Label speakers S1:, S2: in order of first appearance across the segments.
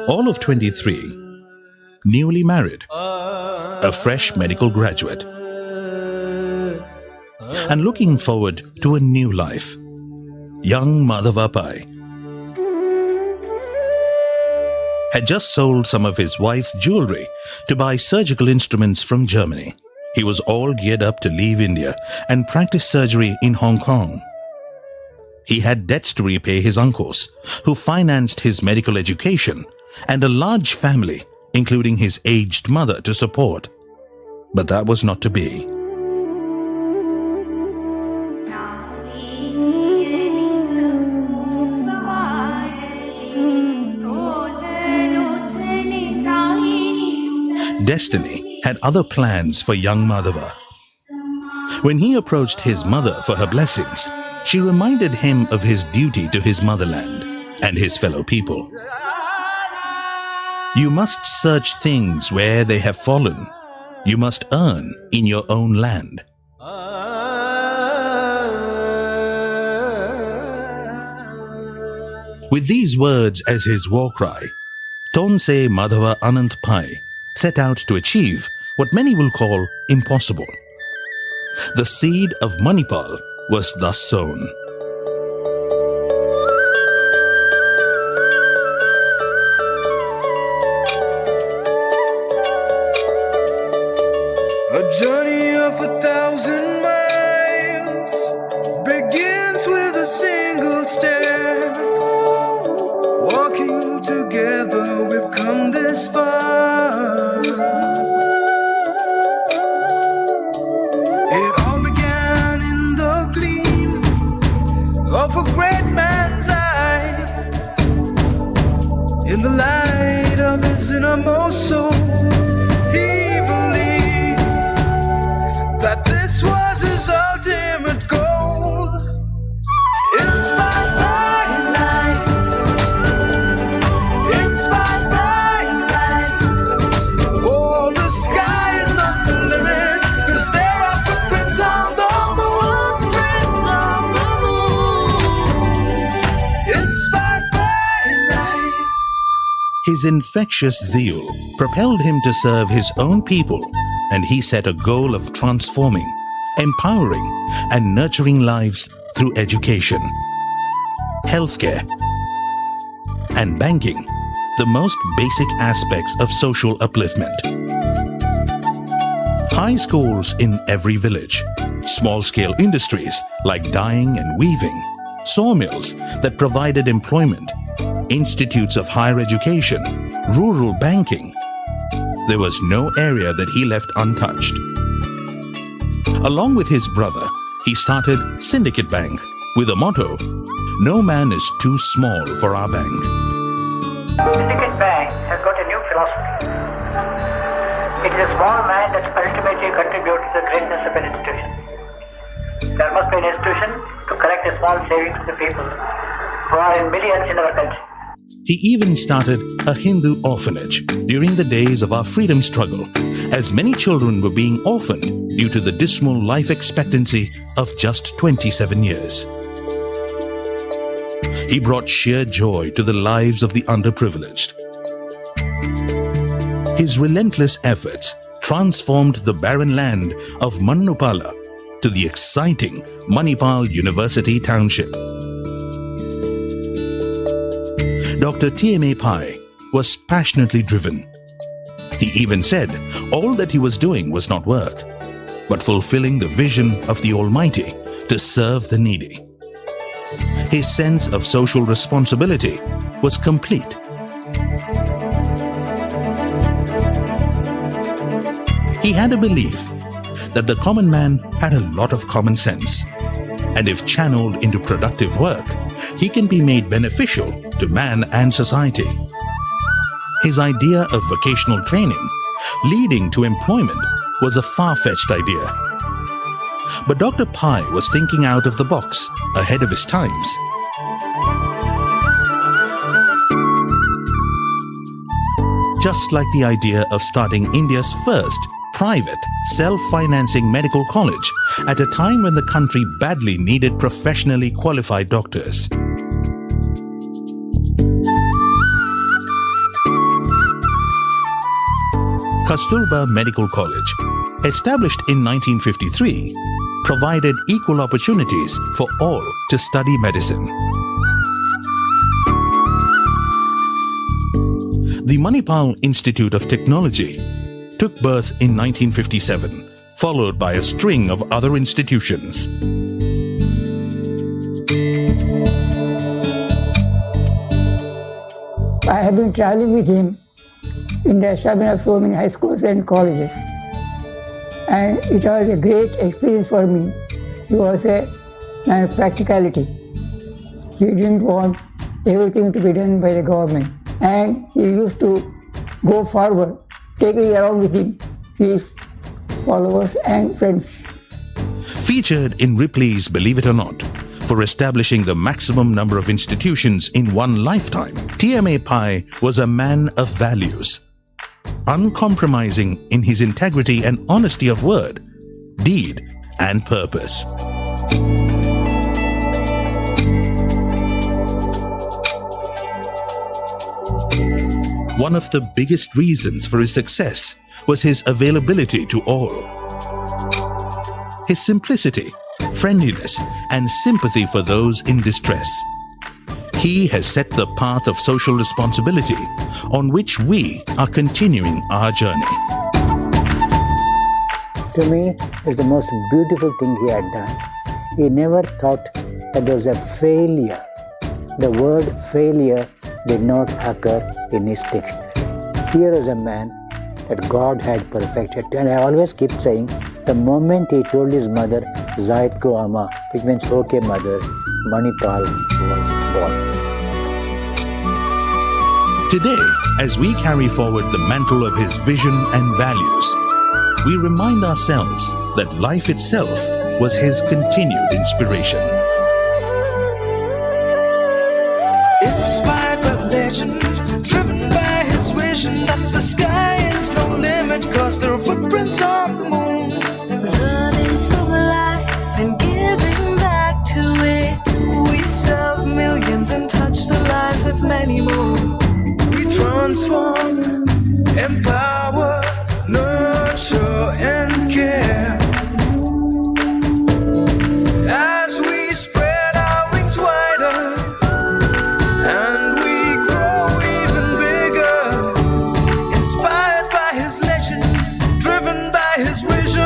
S1: All of 23, newly married, a fresh medical graduate, and looking forward to a new life. Young Madhava Pai had just sold some of his wife's jewelry to buy surgical instruments from Germany. He was all geared up to leave India and practice surgery in Hong Kong. He had debts to repay his uncles, who financed his medical education, and a large family, including his aged mother, to support. But that was not to be. Destiny had other plans for young Madhava. When he approached his mother for her blessings, she reminded him of his duty to his motherland and his fellow people. You must search things where they have fallen. You must earn in your own land. With these words as his war cry, Tonse Madhava Anant Pai set out to achieve what many will call impossible. The seed of Manipal was thus sown.
S2: A journey of 1,000 miles begins with a single step. Walking together, we've come this far. It all began in the gleam of a great man's eye, in the light of his innermost soul. He believed that this was his ultimate goal. Inspired by life, inspired by life. For the sky is not the limit, 'cause there are footprints on the moon. Inspired by life.
S1: His infectious zeal propelled him to serve his own people, and he set a goal of transforming, empowering, and nurturing lives through education, healthcare, and banking, the most basic aspects of social upliftment. high schools in every village, small-scale industries like dyeing and weaving, sawmills that provided employment, institutes of higher education, rural banking. There was no area that he left untouched. Along with his brother, he started Syndicate Bank with a motto, "No man is too small for our bank."
S3: Syndicate Bank has got a new philosophy. It is a small man that ultimately contributes to the greatness of an institution. There must be an institution to collect a small savings to the people who are in millions in our country.
S1: He even started a Hindu orphanage during the days of our freedom struggle, as many children were being orphaned due to the dismal life expectancy of just 27 years. He brought sheer joy to the lives of the underprivileged. His relentless efforts transformed the barren land of Manipal to the exciting Manipal University Township. Dr. T.M.A. Pai was passionately driven. He even said all that he was doing was not work, but fulfilling the vision of the Almighty to serve the needy. His sense of social responsibility was complete. He had a belief that the common man had a lot of common sense, and if channeled into productive work, he can be made beneficial to man and society. His idea of vocational training leading to employment was a far-fetched idea. But Dr. Pai was thinking out of the box, ahead of his times. Just like the idea of starting India's first private, self-financing medical college at a time when the country badly needed professionally qualified doctors. Kasturba Medical College, established in 1953, provided equal opportunities for all to study medicine. The Manipal Institute of Technology took birth in 1957, followed by a string of other institutions.
S4: I have been traveling with him in the establishment of so many high schools and colleges. And it was a great experience for me. He was a man of practicality. He didn't want everything to be done by the government. And he used to go forward, taking along with him his followers and friends.
S1: Featured in Ripley's Believe It or Not, for establishing the maximum number of institutions in one lifetime, T.M.A. Pai was a man of values, uncompromising in his integrity and honesty of word, deed, and purpose. One of the biggest reasons for his success was his availability to all. His simplicity, friendliness, and sympathy for those in distress. He has set the path of social responsibility on which we are continuing our journey.
S5: To me, it's the most beautiful thing he had done. He never thought that there was a failure. The word failure did not occur in his dictionary. Here is a man that God had perfected. And I always keep saying, the moment he told his mother, Zaid ko ama, which means, okay mother, Manipal was born.
S1: Today, as we carry forward the mantle of his vision and values, we remind ourselves that life itself was his continued inspiration.
S2: Inspired by legend, driven by his vision that the sky is no limit, cause there are footprints on the moon.
S6: Learning from life and giving back to it. We serve millions and touch the lives of many more.
S2: We transform, empower, nurture and care. As we spread our wings wider and we grow even bigger, inspired by his legend, driven by his vision.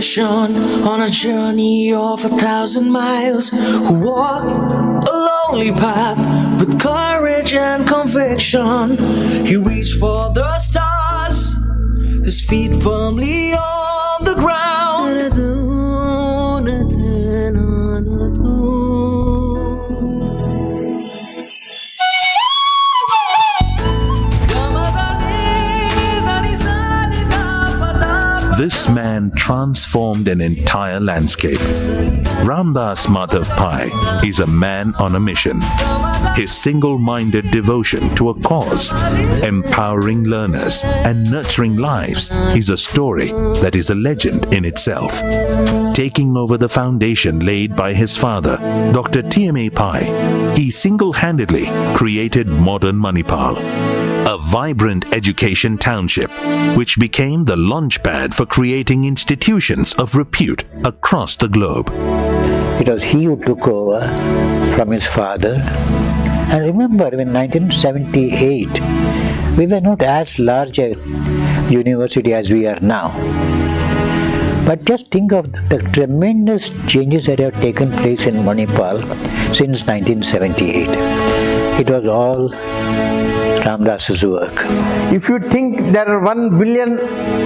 S6: mission on a journey of 1,000 miles, who walked a lonely path with courage and conviction. He reached for the stars, his feet firmly on the ground.
S1: This man transformed an entire landscape. Ramdas Madhav Pai is a man on a mission. His single-minded devotion to a cause, empowering learners and nurturing lives, is a story that is a legend in itself. Taking over the foundation laid by his father, Dr. T.M.A. Pai, he single-handedly created modern Manipal, a vibrant education township which became the launchpad for creating institutions of repute across the globe.
S5: It was he who took over from his father. And remember, in 1978, we were not as large a university as we are now. But just think of the tremendous changes that have taken place in Manipal since 1978. It was all Ramdas's work.
S7: If you think there are 1 billion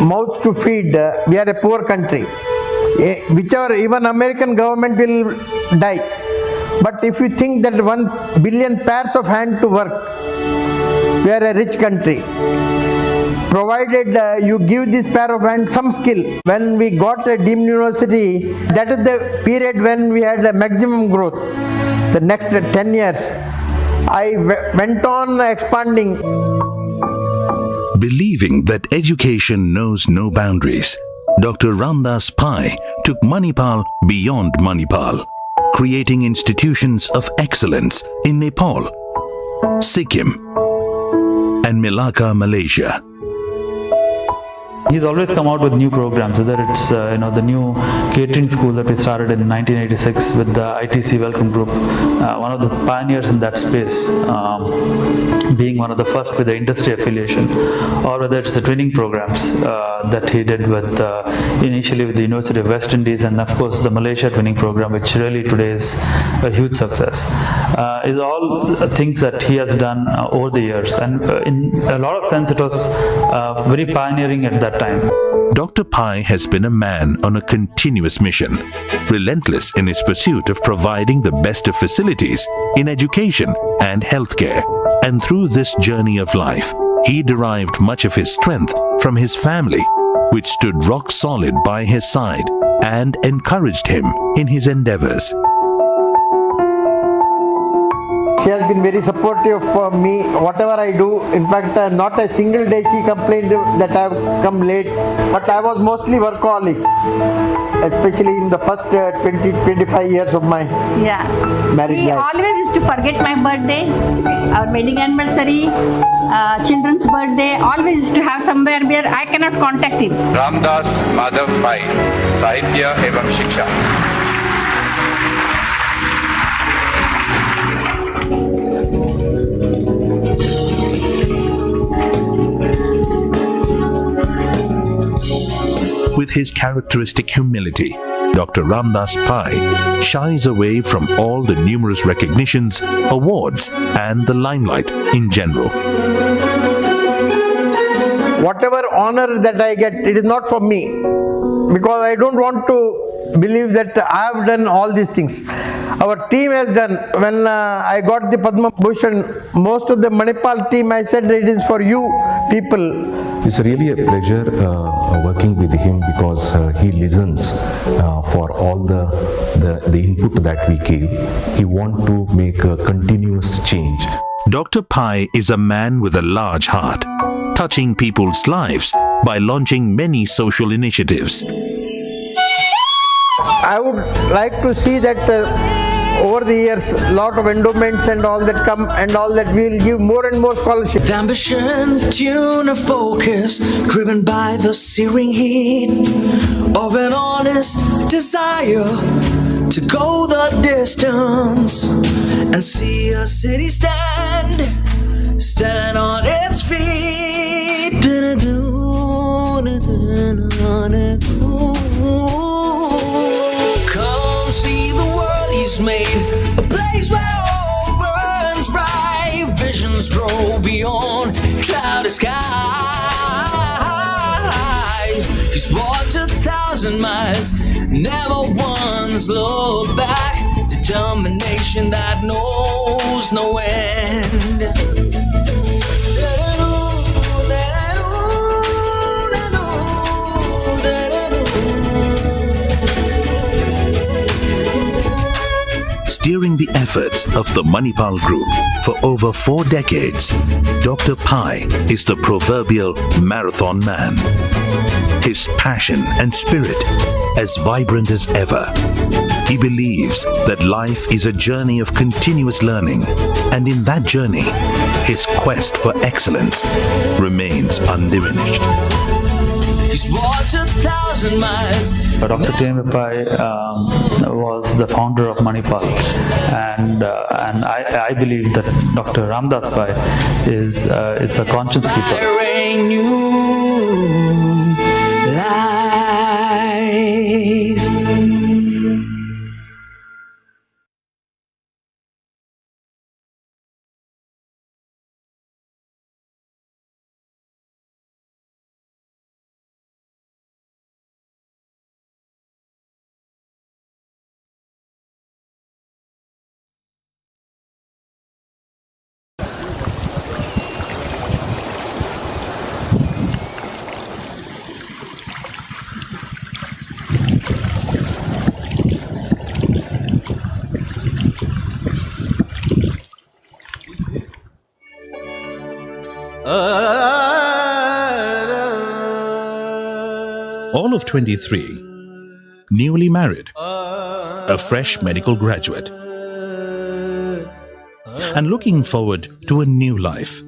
S7: mouths to feed, we are a poor country. Whichever, even American government will die. But if you think that 1 billion pairs of hands to work, we are a rich country. Provided you give this pair of hands some skill. When we got a deemed university, that is the period when we had the maximum growth. The next 10 years, I went on expanding.
S1: Believing that education knows no boundaries, Dr. Ramdas Pai took Manipal beyond Manipal, creating institutions of excellence in Nepal, Sikkim, and Melaka, Malaysia.
S8: He's always come out with new programs, whether it's the new catering school that we started in 1986 with the ITC Welcome Group, one of the pioneers in that space, being one of the first with the industry affiliation, or whether it's the training programs that he did with initially with the University of West Indies, and of course the Malaysia training program, which really today is a huge success. Is all things that he has done over the years, and in a lot of sense it was very pioneering at that time.
S1: Dr. Pai has been a man on a continuous mission, relentless in his pursuit of providing the best of facilities in education and healthcare. And through this journey of life, he derived much of his strength from his family, which stood rock solid by his side and encouraged him in his endeavors.
S7: She has been very supportive for me, whatever I do. In fact, not a single day she complained that I have come late. But I was mostly workaholic, especially in the first 20-25 years of my married life.
S9: He always used to forget my birthday, our wedding anniversary, children's birthday. Always used to have somewhere where I cannot contact him.
S10: Ramdas Madhav Pai, Sahitya evam Shiksha.
S1: With his characteristic humility, Dr. Ramdas Pai shies away from all the numerous recognitions, awards, and the limelight in general.
S7: Whatever honor that I get, it is not for me, because I don't want to believe that I have done all these things. Our team has done. When I got the Padma Bhushan, most of the Manipal team, I said it is for you people.
S11: It's really a pleasure working with him, because he listens for all the input that we give. He wants to make a continuous change.
S1: Dr. Pai is a man with a large heart, touching people's lives by launching many social initiatives.
S7: I would like to see that over the years, a lot of endowments and all that come, and all that we will give more and more scholarships.
S6: With ambition, tune and focus, driven by the searing heat of an honest desire to go the distance and see a city stand on its feet. the skies. He's walked 1,000 miles, never once looked back. Determination that knows no end.
S1: Steering the efforts of the Manipal Group for over 4 decades, Dr. Pai is the proverbial marathon man. His passion and spirit as vibrant as ever. He believes that life is a journey of continuous learning, and in that journey, his quest for excellence remains undiminished.
S6: He's walked 1,000 miles.
S8: Dr. T.M.A. was the founder of Manipal, and I believe that Dr. Ramdas Pai is a conscience keeper.
S1: All of 23, newly married, a fresh medical graduate, and looking forward to a new life.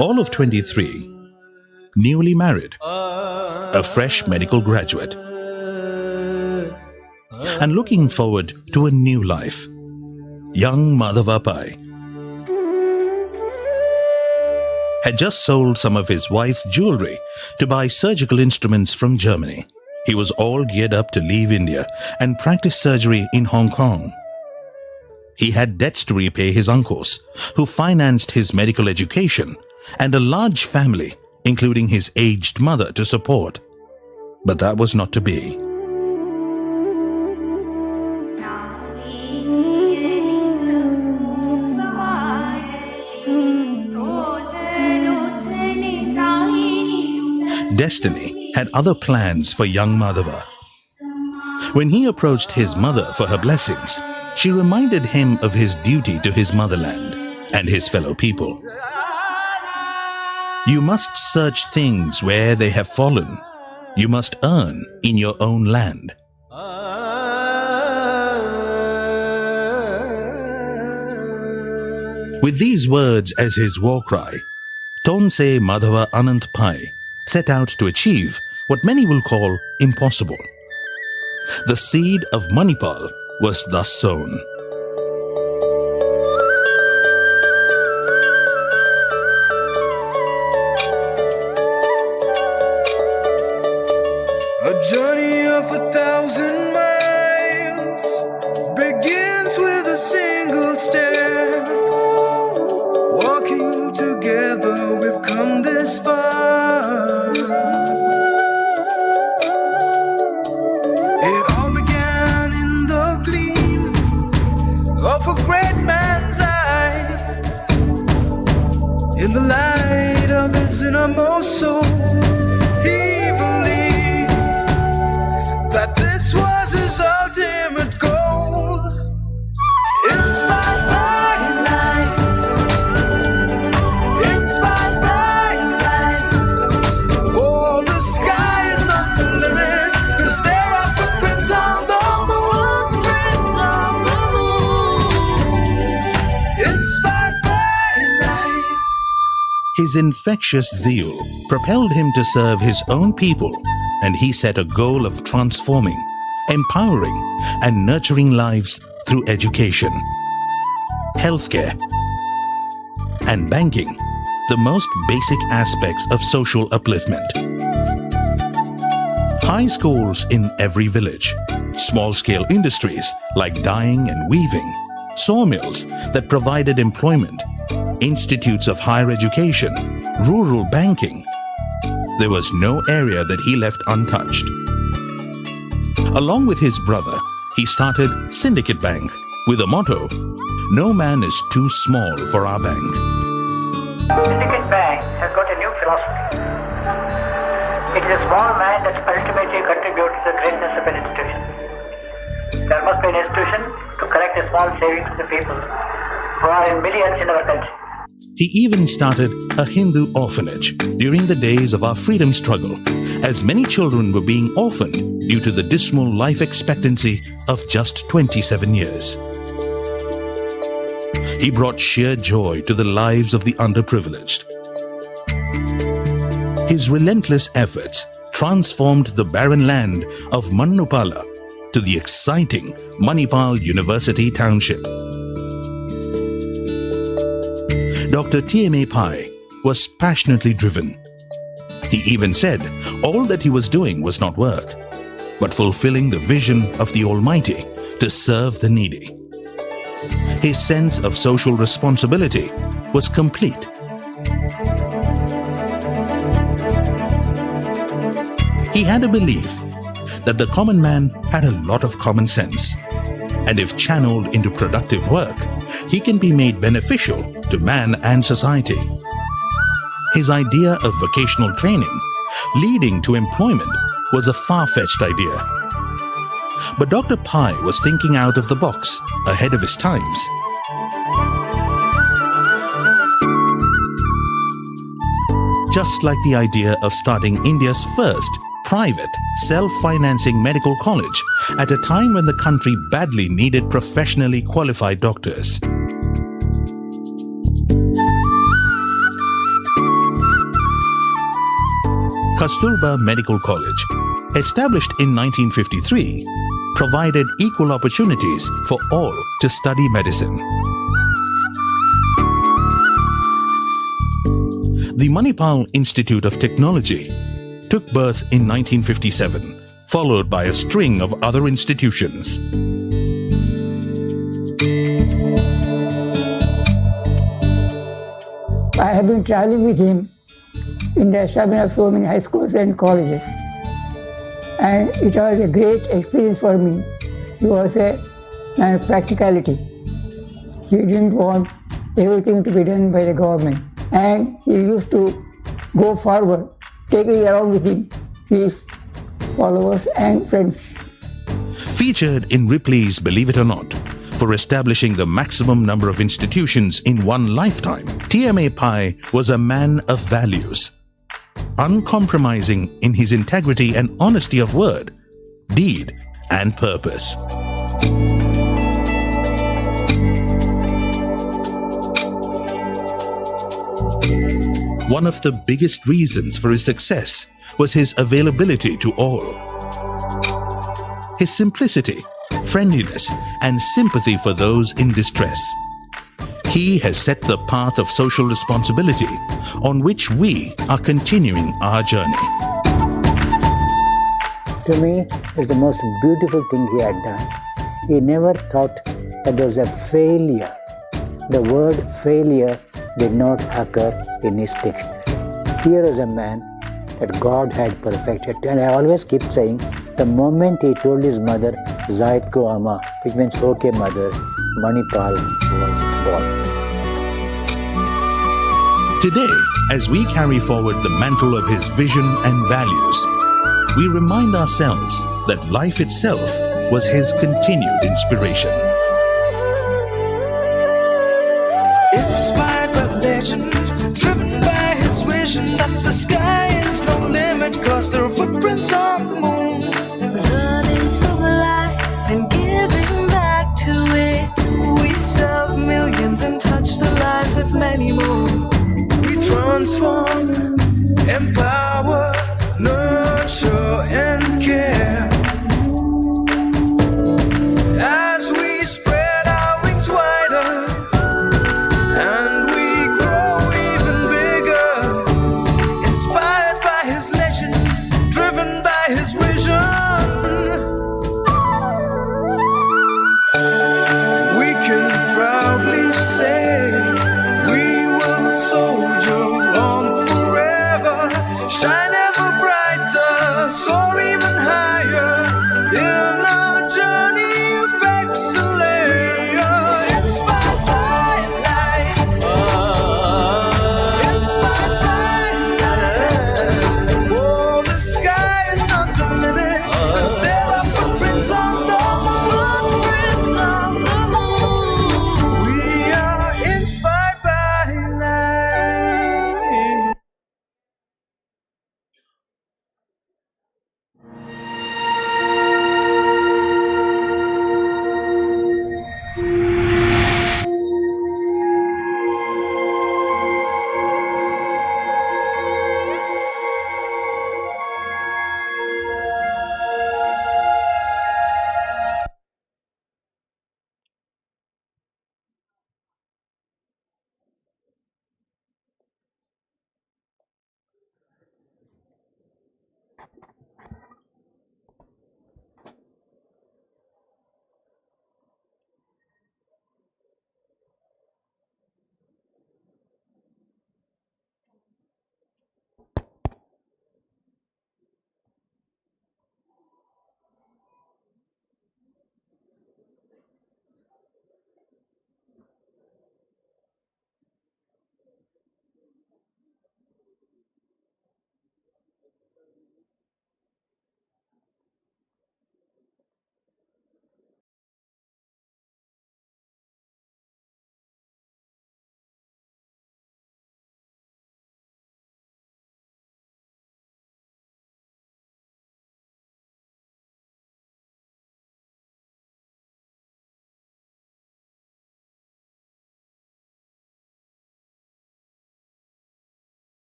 S1: All of 23, newly married, a fresh medical graduate, and looking forward to a new life. Young Madhava Pai had just sold some of his wife's jewelry to buy surgical instruments from Germany. He was all geared up to leave India and practice surgery in Hong Kong. He had debts to repay his uncles, who financed his medical education, and a large family, including his aged mother, to support. But that was not to be. Destiny had other plans for young Madhava. When he approached his mother for her blessings, she reminded him of his duty to his motherland and his fellow people. You must search things where they have fallen. You must earn in your own land. With these words as his war cry, Tonse Madhava Anant Pai set out to achieve what many will call impossible. The seed of Manipal was thus sown.
S2: A journey of 1,000 miles begins with a single step. Walking together, we've come this far. It all began in the gleam of a great man's eye, in the light of his innermost soul. He believed that this was his ultimate goal. Inspired by life, inspired by life. For the sky is not the limit, 'cause there are footprints on the moon. Inspired by life.
S1: His infectious zeal propelled him to serve his own people, and he set a goal of transforming, empowering, and nurturing lives through education, healthcare, and banking, the most basic aspects of social upliftment. High schools in every village, small-scale industries like dyeing and weaving, sawmills that provided employment, institutes of higher education, rural banking. There was no area that he left untouched. Along with his brother, he started Syndicate Bank with a motto, "No man is too small for our bank."
S3: Syndicate Bank has got a new philosophy. It is a small man that ultimately contributes to the greatness of an institution. There must be an institution to collect the small savings of the people who are in millions in our country.
S1: He even started a Hindu orphanage during the days of our freedom struggle, as many children were being orphaned due to the dismal life expectancy of just 27 years. He brought sheer joy to the lives of the underprivileged. His relentless efforts transformed the barren land of Mannupala to the exciting Manipal University township. Dr. T.M.A. Pai was passionately driven. He even said all that he was doing was not work, but fulfilling the vision of the Almighty to serve the needy. His sense of social responsibility was complete. He had a belief that the common man had a lot of common sense, and if channeled into productive work, he can be made beneficial to man and society. His idea of vocational training leading to employment was a far-fetched idea. But Dr. Pai was thinking out of the box, ahead of his times. Just like the idea of starting India's first private, self-financing medical college at a time when the country badly needed professionally qualified doctors. Kasturba Medical College, established in 1953, provided equal opportunities for all to study medicine. The Manipal Institute of Technology took birth in 1957, followed by a string of other institutions.
S4: I have been traveling with him in the establishment of so many high schools and colleges. And it was a great experience for me. He was a practicality. He didn't want everything to be done by the government. And he used to go forward, taking around with him his followers and friends.
S1: Featured in Ripley's Believe It or Not, for establishing the maximum number of institutions in one lifetime, T.M.A. Pai was a man of values, uncompromising in his integrity and honesty of word, deed, and purpose. One of the biggest reasons for his success was his availability to all. His simplicity, friendliness, and sympathy for those in distress. He has set the path of social responsibility on which we are continuing our journey.
S5: To me, it's the most beautiful thing he had done. He never thought that there was a failure. The word failure did not occur in his dictionary. Here is a man that God had perfected. And I always keep saying, the moment he told his mother, Zaid ko ama, which means okay mother, Manipal was born.
S1: Today, as we carry forward the mantle of his vision and values, we remind ourselves that life itself was his continued inspiration.
S2: Inspired by legend, driven by his vision that the sky is no limit, cause there are footprints on the moon.
S12: Learning from life and giving back to it, we serve millions and touch the lives of many more.
S2: We transform, empower, nurture and care. As we spread our wings wider and we grow even bigger, inspired by his legend, driven by his vision, we can proudly say we will soldier on forever, shine ever brighter, soar even higher in our journey of excellence. Inspired by life, inspired by life. For the sky is not the limit, 'cause there are footprints on the moon. Footprints on the moon. We are inspired by life.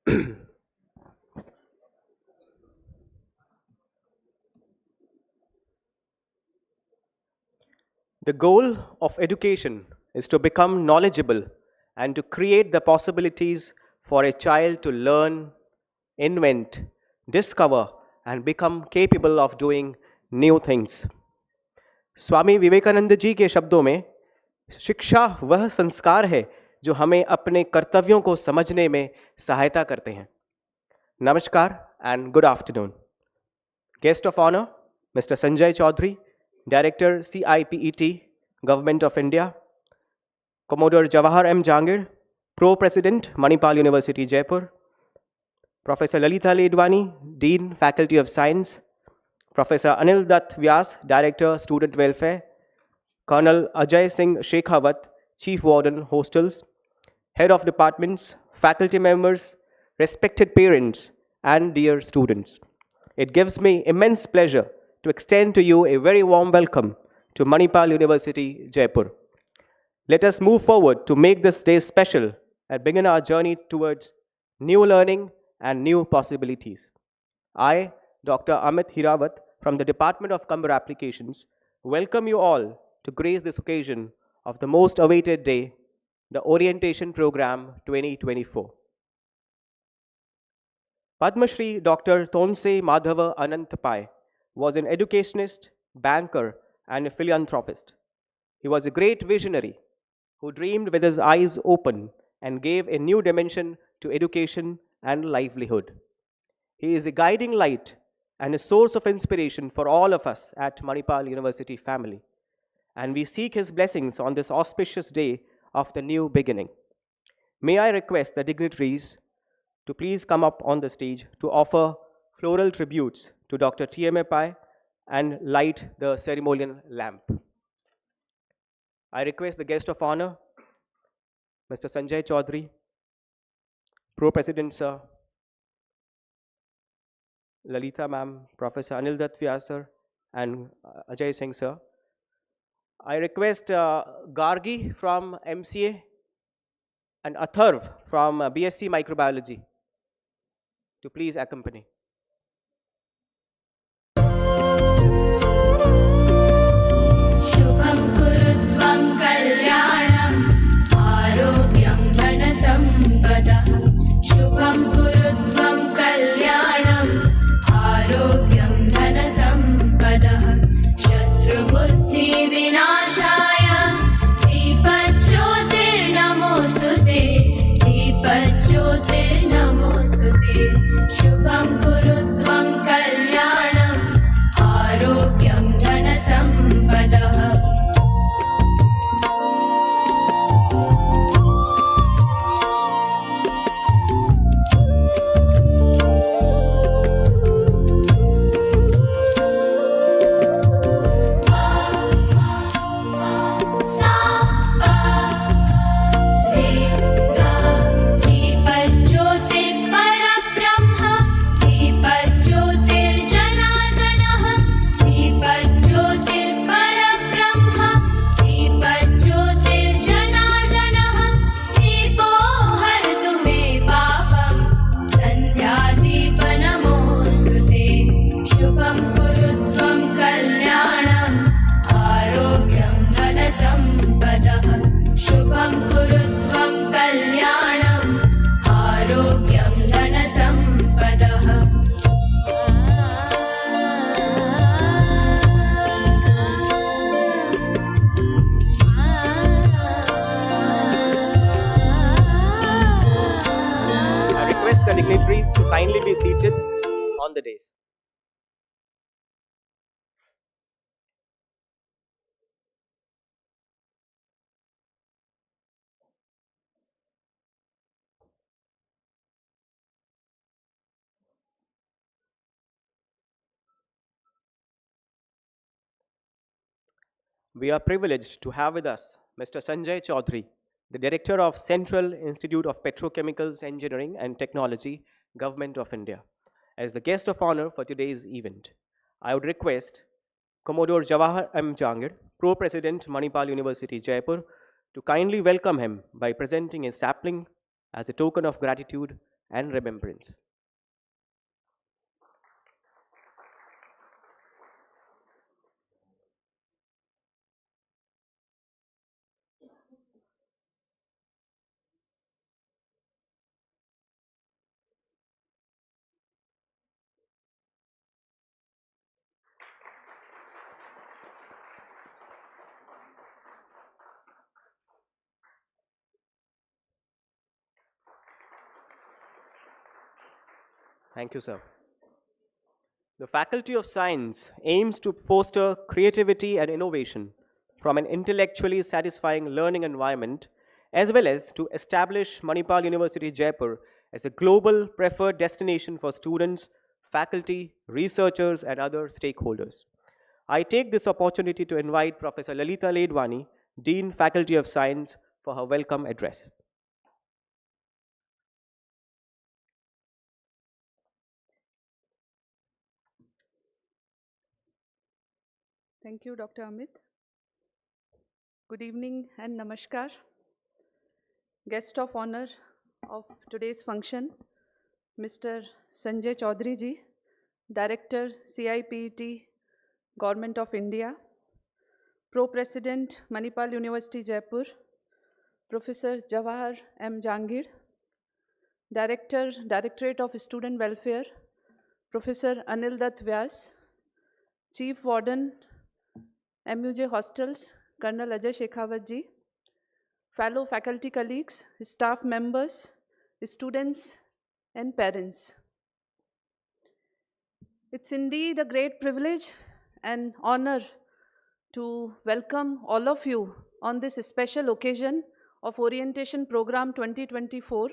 S13: The goal of education is to become knowledgeable and to create the possibilities for a child to learn, invent, discover, and become capable of doing new things. Swami Vivekananda ji के शब्दों में शिक्षा वह संस्कार है जो हमें अपने कर्तव्यों को समझने में सहायता करते हैं. Namaskar and good afternoon. Guest of honor, Mr. Sanjay Chaudhary, Director CIPET, Government of India. Commodore Jawahar M. Jangir, Pro-President, Manipal University Jaipur. Professor Lalita Ledwani, Dean, Faculty of Science. Professor Anil Dutt Vyas, Director, Student Welfare. Colonel Ajay Singh Shekhawat, Chief Warden, Hostels. Head of Departments, faculty members, respected parents, and dear students. It gives me immense pleasure to extend to you a very warm welcome to Manipal University, Jaipur. Let us move forward to make this day special and begin our journey towards new learning and new possibilities. I, Dr. Amit Hirawat, from the Department of Computer Applications, welcome you all to grace this occasion of the most awaited day, the Orientation Program 2024. Padma Shri Dr. Tonse Madhava Anantapai was an educationist, banker, and a philanthropist. He was a great visionary who dreamed with his eyes open and gave a new dimension to education and livelihood. He is a guiding light and a source of inspiration for all of us at Manipal University family. And we seek his blessings on this auspicious day of the new beginning. May I request the dignitaries to please come up on the stage to offer floral tributes to Dr. T.M.A. and light the ceremonial lamp. I request the guest of honor, Mr. Sanjay Chaudhary, Pro-President Sir, Lalita Ma'am, Professor Anil Dutt Vyas Sir, and Ajay Singh Sir. I request Gargi from MCA and Atharv from BSc Microbiology to please accompany.
S12: शुभं कुरुत्वं कल्याणम् आरोग्यं धनसम्पदः शुभं कुरुत्वं कल्याणम् आरोग्यं धनसम्पदः शत्रुबुद्धिविनाशाय दीपज्योतिर्नमोऽस्तुते दीपज्योतिर्नमोऽस्तुते शुभं कुरुत्वं कल्याणम् आरोग्यं धनसम्पदः
S13: Dignitaries to kindly be seated on the dais. We are privileged to have with us Mr. Sanjay Chaudhary, the Director of Central Institute of Petrochemicals Engineering and Technology, Government of India, as the guest of honor for today's event. I would request Commodore Jawahar M. Jangir, Pro-President, Manipal University Jaipur, to kindly welcome him by presenting a sapling as a token of gratitude and remembrance. Thank you, sir. The Faculty of Science aims to foster creativity and innovation from an intellectually satisfying learning environment, as well as to establish Manipal University Jaipur as a global preferred destination for students, faculty, researchers, and other stakeholders. I take this opportunity to invite Professor Lalita Ledwani, Dean, Faculty of Science, for her welcome address.
S14: Thank you, Dr. Amit. Good evening and namaskar. Guest of honor of today's function, Mr. Sanjay Chaudhary ji, Director, CIPET, Government of India, Pro-President, Manipal University Jaipur, Professor Jawahar M. Jangir, Director, Directorate of Student Welfare, Professor Anil Dutt Vyas, Chief Warden, MUJ Hostels, Colonel Ajay Shekhawat ji, fellow faculty colleagues, staff members, students, and parents. It's indeed a great privilege and honor to welcome all of you on this special occasion of Orientation Program 2024,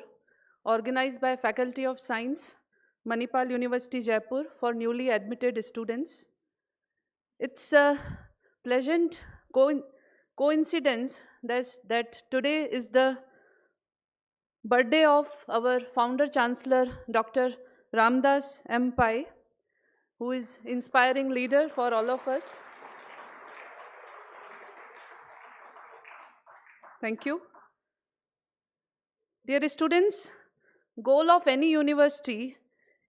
S14: organized by Faculty of Science, Manipal University Jaipur for newly admitted students. It's a pleasant coincidence that today is the birthday of our founder chancellor, Dr. Ramdas M, who is inspiring leader for all of us. Thank you. Dear students, goal of any university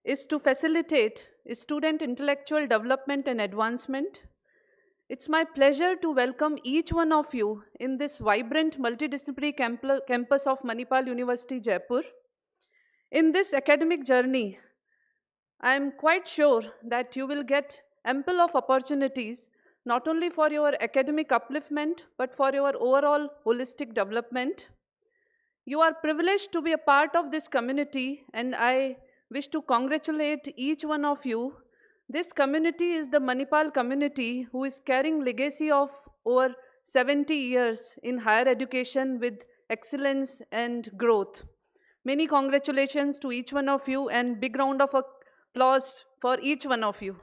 S14: is to facilitate student intellectual development and advancement. It's my pleasure to welcome each one of you in this vibrant multidisciplinary campus of Manipal University Jaipur. In this academic journey, I am quite sure that you will get ample of opportunities not only for your academic upliftment but for your overall holistic development. You are privileged to be a part of this community, and I wish to congratulate each one of you. This community is the Manipal community who is carrying legacy of over 70 years in higher education with excellence and growth. Many congratulations to each one of you, and big round of applause for each one of you.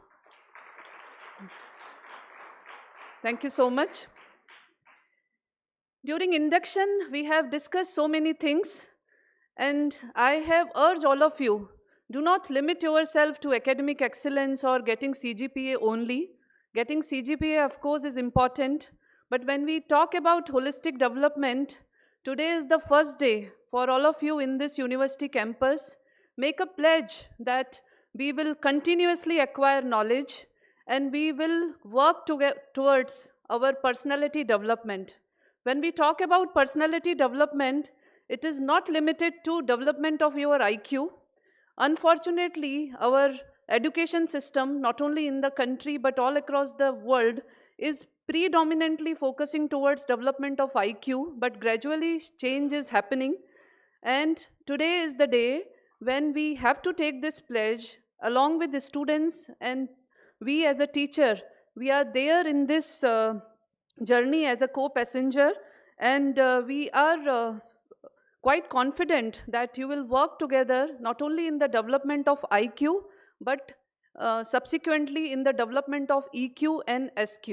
S14: Thank you so much. During induction, we have discussed so many things, and I have urged all of you, do not limit yourself to academic excellence or getting CGPA only. Getting CGPA, of course, is important, but when we talk about holistic development, today is the first day for all of you in this university campus. Make a pledge that we will continuously acquire knowledge and we will work towards our personality development. When we talk about personality development, it is not limited to development of your IQ. Unfortunately, our education system, not only in the country but all across the world, is predominantly focusing towards development of IQ, but gradually change is happening. And today is the day when we have to take this pledge along with the students, and we as a teacher, we are there in this journey as a co-passenger, and we are quite confident that you will work together not only in the development of IQ, but subsequently in the development of EQ and SQ.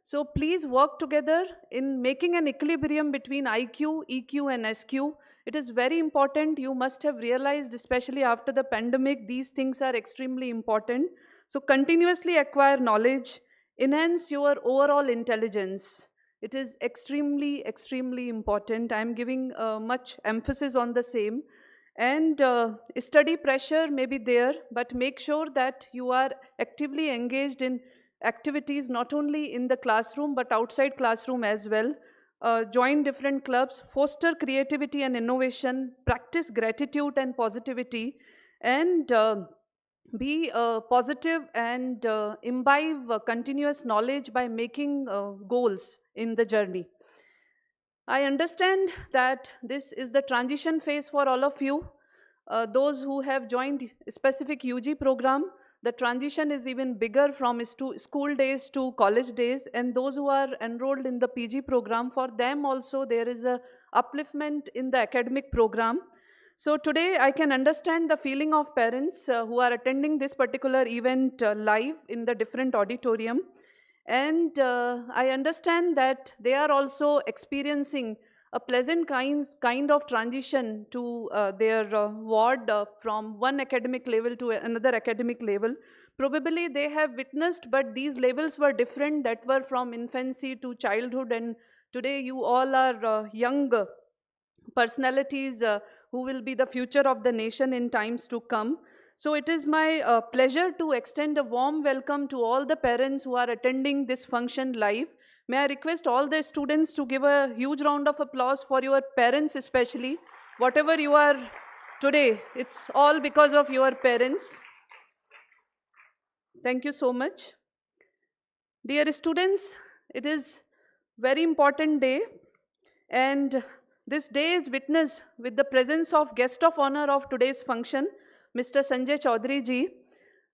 S14: So please work together in making an equilibrium between IQ, EQ and SQ. It is very important. You must have realized, especially after the pandemic, these things are extremely important. So continuously acquire knowledge, enhance your overall intelligence. It is extremely, extremely important. I am giving much emphasis on the same. And study pressure may be there, but make sure that you are actively engaged in activities not only in the classroom but outside classroom as well. Join different clubs, foster creativity and innovation, practice gratitude and positivity, and be positive and imbibe continuous knowledge by making goals in the journey. I understand that this is the transition phase for all of you. Those who have joined specific UG program, the transition is even bigger from school days to college days, and those who are enrolled in the PG program, for them also there is a upliftment in the academic program. So today I can understand the feeling of parents who are attending this particular event live in the different auditorium. And I understand that they are also experiencing a pleasant kind of transition to their ward from one academic level to another academic level. Probably they have witnessed, but these levels were different, that were from infancy to childhood, and today you all are young personalities who will be the future of the nation in times to come. So it is my pleasure to extend a warm welcome to all the parents who are attending this function live. May I request all the students to give a huge round of applause for your parents especially. Whatever you are today, it's all because of your parents. Thank you so much. Dear students, it is very important day, and this day is witnessed with the presence of guest of honor of today's function, Mr. Sanjay Chaudhary ji.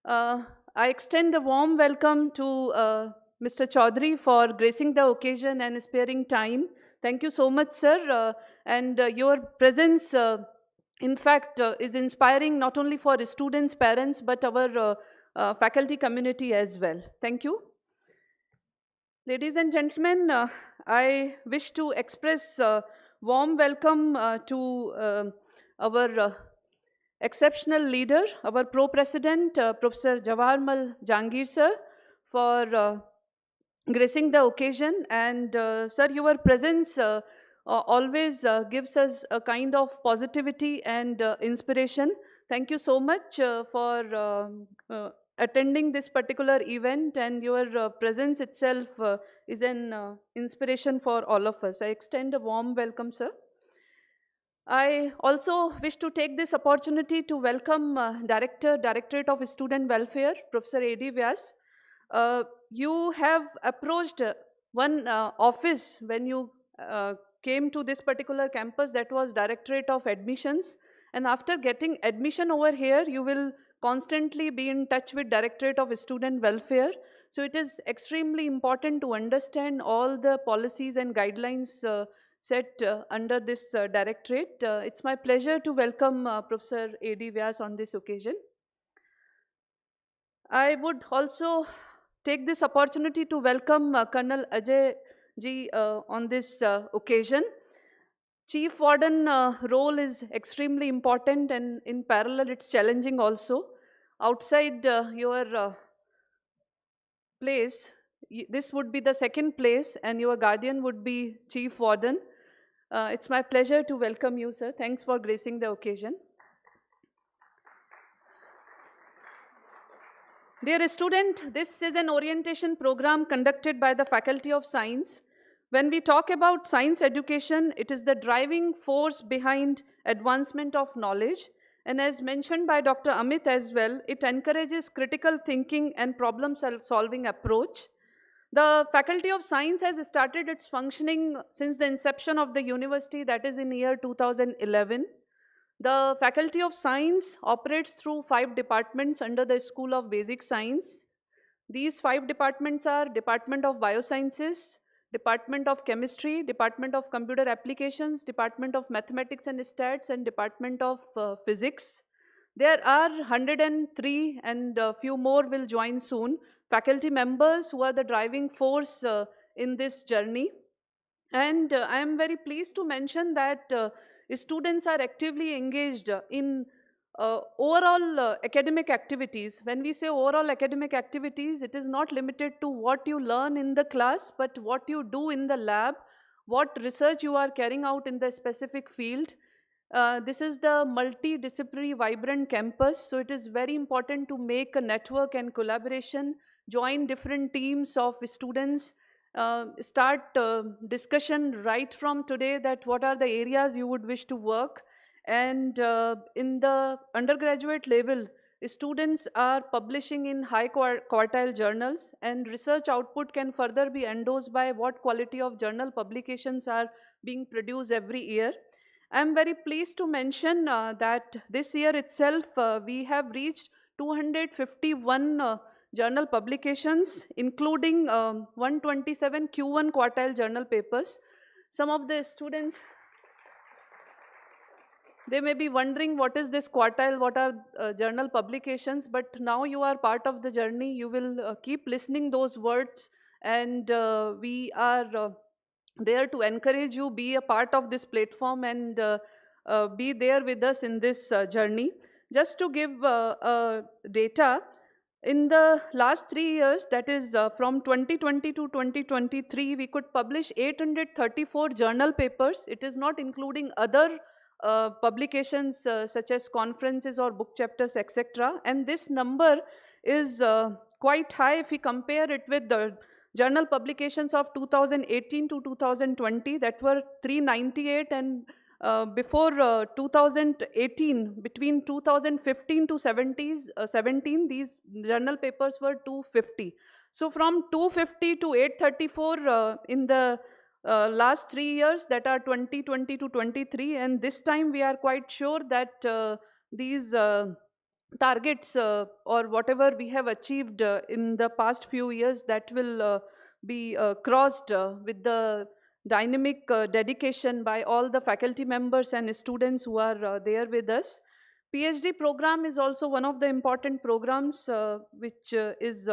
S14: I extend a warm welcome to Mr. Chaudhary for gracing the occasion and sparing time. Thank you so much, sir. And your presence, in fact, is inspiring not only for students, parents, but our faculty community as well. Thank you. Ladies and gentlemen, I wish to express warm welcome to our exceptional leader, our Pro-President, Professor Jawaharmal Jangir sir, for gracing the occasion. And sir, your presence always gives us a kind of positivity and inspiration. Thank you so much for attending this particular event, and your presence itself is an inspiration for all of us. I extend a warm welcome, sir. I also wish to take this opportunity to welcome Directorate of Student Welfare, Professor A.D. Vyas. You have approached one office when you came to this particular campus, that was Directorate of Admissions. And after getting admission over here, you will constantly be in touch with Directorate of Student Welfare. So it is extremely important to understand all the policies and guidelines set under this directorate. It's my pleasure to welcome Professor A.D. Vyas on this occasion. I would also take this opportunity to welcome Colonel Ajay ji on this occasion. Chief Warden role is extremely important, and in parallel it's challenging also. Outside your place, this would be the second place, and your guardian would be Chief Warden. It's my pleasure to welcome you, sir. Thanks for gracing the occasion. Dear student, this is an orientation program conducted by the Faculty of Science. When we talk about science education, it is the driving force behind advancement of knowledge. And as mentioned by Dr. Amit as well, it encourages critical thinking and problem-solving approach. The Faculty of Science has started its functioning since the inception of the university, that is in year 2011. The Faculty of Science operates through 5 departments under the School of Basic Science. These 5 departments are Department of Biosciences, Department of Chemistry, Department of Computer Applications, Department of Mathematics and Stats, and Department of Physics. There are 103, and a few more will join soon, faculty members who are the driving force in this journey. And I am very pleased to mention that students are actively engaged in overall academic activities. When we say overall academic activities, it is not limited to what you learn in the class, but what you do in the lab, what research you are carrying out in the specific field. This is the multidisciplinary vibrant campus, so it is very important to make a network and collaboration, join different teams of students, start discussion right from today that what are the areas you would wish to work. And in the undergraduate level, students are publishing in high quartile journals, and research output can further be endorsed by what quality of journal publications are being produced every year. I'm very pleased to mention that this year itself we have reached 251 journal publications, including 127 Q1 quartile journal papers. Some of the students, they may be wondering what is this quartile, what are journal publications, but now you are part of the journey. You will keep listening those words, and we are there to encourage you, be a part of this platform, and be there with us in this journey. Just to give data, in the last 3 years, that is from 2020 to 2023, we could publish 834 journal papers. It is not including other publications such as conferences or book chapters, etc. And this number is quite high if we compare it with the journal publications of 2018 to 2020, that were 398, and before 2018, between 2015 to 17, these journal papers were 250. So from 250 to 834 in the last 3 years, that are 2020 to 23, and this time we are quite sure that these targets or whatever we have achieved in the past few years, that will be crossed with the dynamic dedication by all the faculty members and students who are there with us. PhD program is also one of the important programs which is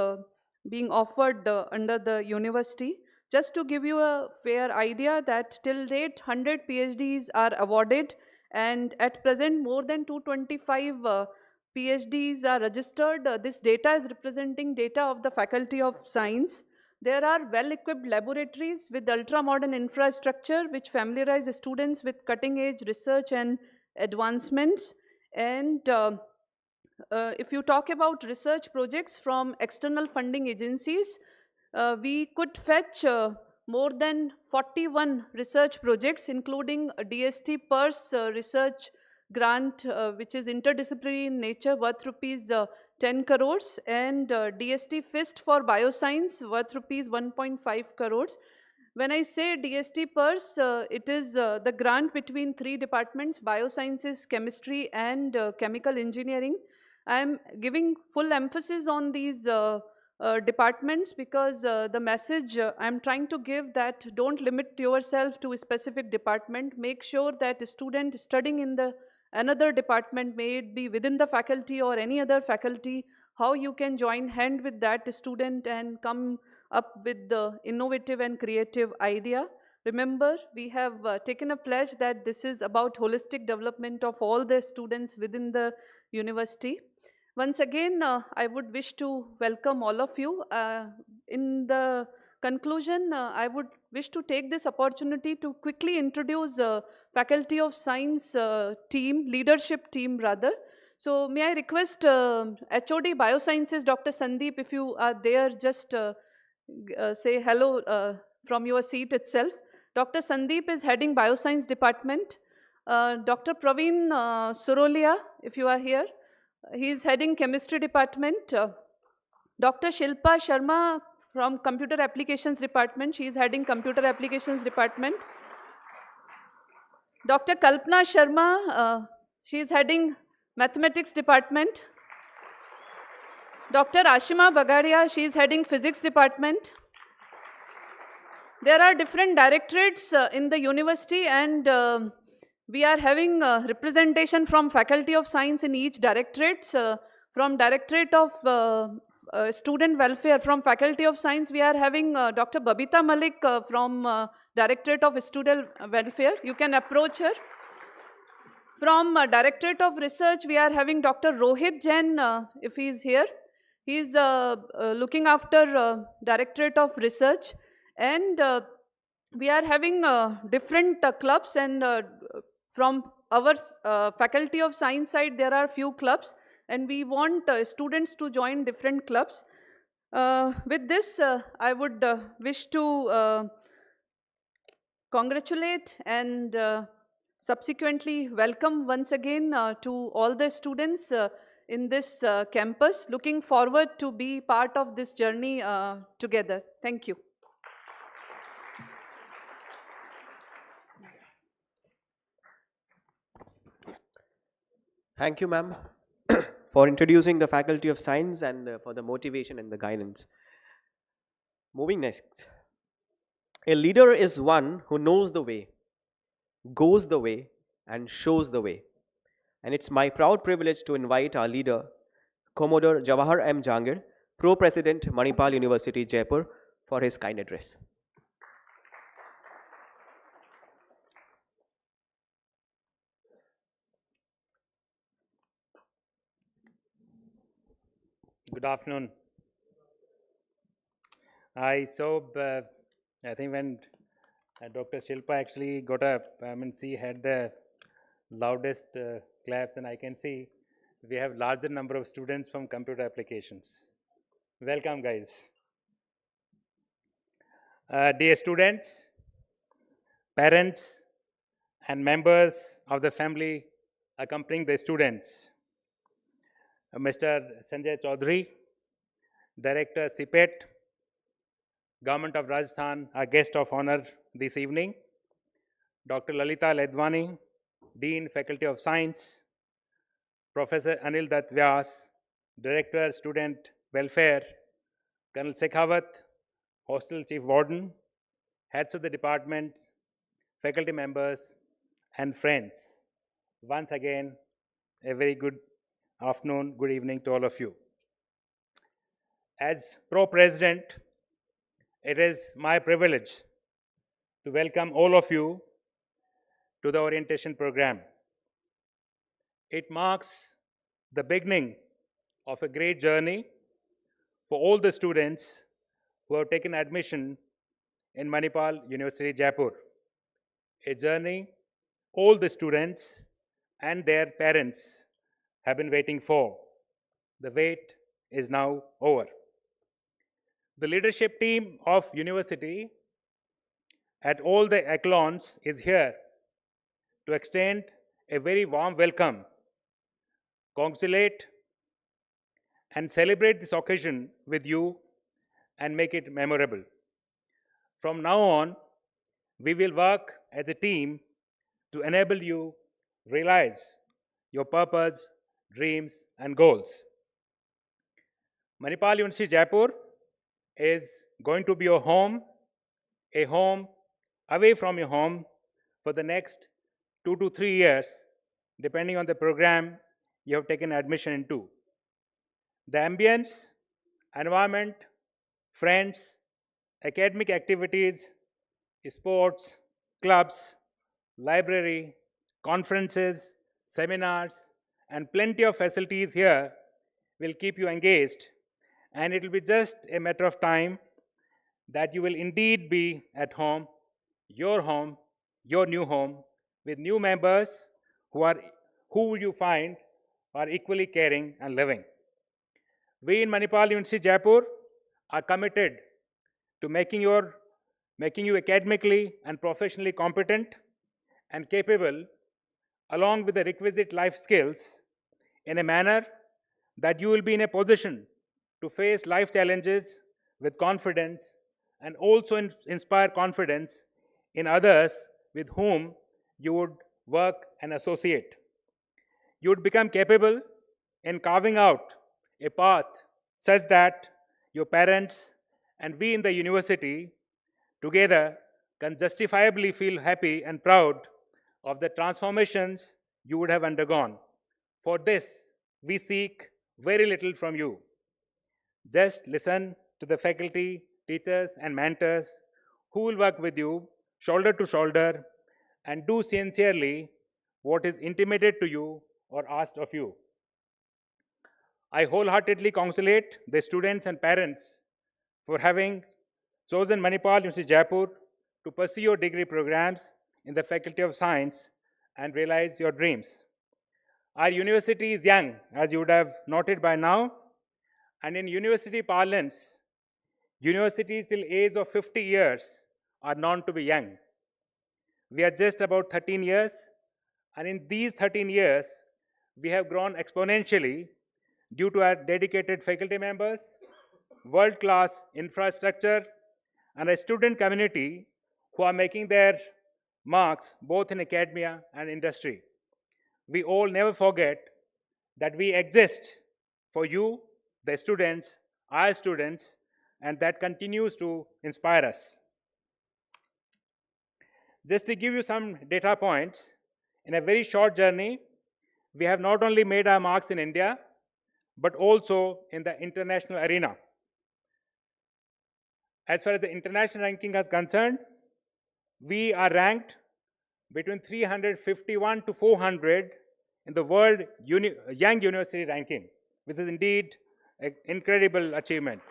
S14: being offered under the university. Just to give you a fair idea, that till date 100 PhDs are awarded, and at present more than 225 PhDs are registered. This data is representing data of the Faculty of Science. There are well-equipped laboratories with ultra-modern infrastructure which familiarize students with cutting-edge research and advancements. And if you talk about research projects from external funding agencies, we could fetch more than 41 research projects, including a DST PERS research grant, which is interdisciplinary in nature, worth rupees 10 crores, and DST FIST for bioscience, worth rupees 1.5 crores. When I say DST PERS, it is the grant between 3 departments, biosciences, chemistry, and chemical engineering. I am giving full emphasis on these departments because the message I'm trying to give, that don't limit yourself to a specific department. Make sure that a student studying in the another department, may it be within the faculty or any other faculty, how you can join hand with that student and come up with the innovative and creative idea. Remember, we have taken a pledge that this is about holistic development of all the students within the university. Once again, I would wish to welcome all of you. In the conclusion, I would wish to take this opportunity to quickly introduce Faculty of Science team, leadership team rather. So may I request HOD Biosciences, Dr. Sandeep, if you are there, just say hello from your seat itself. Dr. Sandeep is heading Bioscience Department. Dr. Praveen Surolia, if you are here, he is heading Chemistry Department. Dr. Shilpa Sharma from Computer Applications Department, she is heading Computer Applications Department. Dr. Kalpana Sharma, she is heading Mathematics Department. Dr. Ashima Bagadia, she is heading Physics Department. There are different directorates in the university, and we are having representation from Faculty of Science in each directorate. From Directorate of Student Welfare, from Faculty of Science, we are having Dr. Babita Malik from Directorate of Student Welfare. You can approach her. From Directorate of Research, we are having Dr. Rohit Jain, if he is here. He is looking after Directorate of Research. And we are having different clubs, and from our Faculty of Science side, there are few clubs, and we want students to join different clubs. With this, I would wish to congratulate and subsequently welcome once again to all the students in this campus. Looking forward to be part of this journey together. Thank you.
S13: Thank you, ma'am, for introducing the Faculty of Science and for the motivation and the guidance. Moving next. A leader is one who knows the way, goes the way, and shows the way. And it's my proud privilege to invite our leader, Commodore Jawahar M. Jangir, Pro-President, Manipal University Jaipur, for his kind address.
S15: Good afternoon. I think when Dr. Shilpa actually got up, she had the loudest claps, and I can see we have larger number of students from computer applications. Welcome, guys. Dear students, parents, and members of the family accompanying the students, Mr. Sanjay Chaudhary, Director CPET, Government of Rajasthan, our guest of honor this evening, Dr. Lalita Ledwani, Dean, Faculty of Science, Professor Anil Dutt Vyas, Director, Student Welfare, Colonel Shekhawat, Hostel Chief Warden, heads of the department, faculty members, and friends. Once again, a very good afternoon, good evening to all of you. As Pro-President, it is my privilege to welcome all of you to the orientation program. It marks the beginning of a great journey for all the students who have taken admission in Manipal University Jaipur. A journey all the students and their parents have been waiting for. The wait is now over. The leadership team of university at all the echelons is here to extend a very warm welcome, congratulate and celebrate this occasion with you and make it memorable. From now on, we will work as a team to enable you realize your purpose, dreams, and goals. Manipal University Jaipur is going to be your home, a home away from your home for the next 2 to 3 years, depending on the program you have taken admission into. The ambience, environment, friends, academic activities, sports, clubs, library, conferences, seminars, and plenty of facilities here will keep you engaged, and it will be just a matter of time that you will indeed be at home, your new home, with new members who you find are equally caring and loving. We in Manipal University Jaipur are committed to making you academically and professionally competent and capable, along with the requisite life skills, in a manner that you will be in a position to face life challenges with confidence and also inspire confidence in others with whom you would work and associate. You would become capable in carving out a path such that your parents and we in the university together can justifiably feel happy and proud of the transformations you would have undergone. For this, we seek very little from you. Just listen to the faculty, teachers, and mentors who will work with you shoulder to shoulder and do sincerely what is intimated to you or asked of you. I wholeheartedly congratulate the students and parents for having chosen Manipal University Jaipur to pursue your degree programs in the Faculty of Science and realize your dreams. Our university is young, as you would have noted by now, and in university parlance, universities till age of 50 years are known to be young. We are just about 13 years, and in these 13 years, we have grown exponentially due to our dedicated faculty members, world-class infrastructure, and a student community who are making their marks both in academia and industry. We all never forget that we exist for you, the students, our students, and that continues to inspire us. Just to give you some data points, in a very short journey, we have not only made our marks in India, but also in the international arena. As far as the international ranking is concerned, we are ranked between 351 to 400 in the world young university ranking, which is indeed an incredible achievement.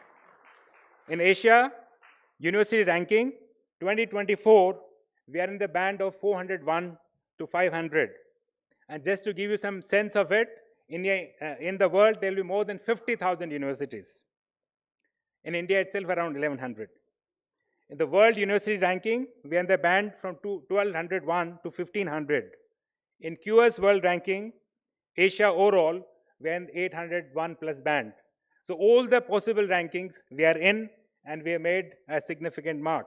S15: In Asia, university ranking 2024, we are in the band of 401 to 500. And just to give you some sense of it, in the world, there will be more than 50,000 universities. In India itself, around 1,100. In the world university ranking, we are in the band from 1,201 to 1,500. In QS world ranking, Asia overall, we are in 801 plus band. So all the possible rankings we are in, and we have made a significant mark.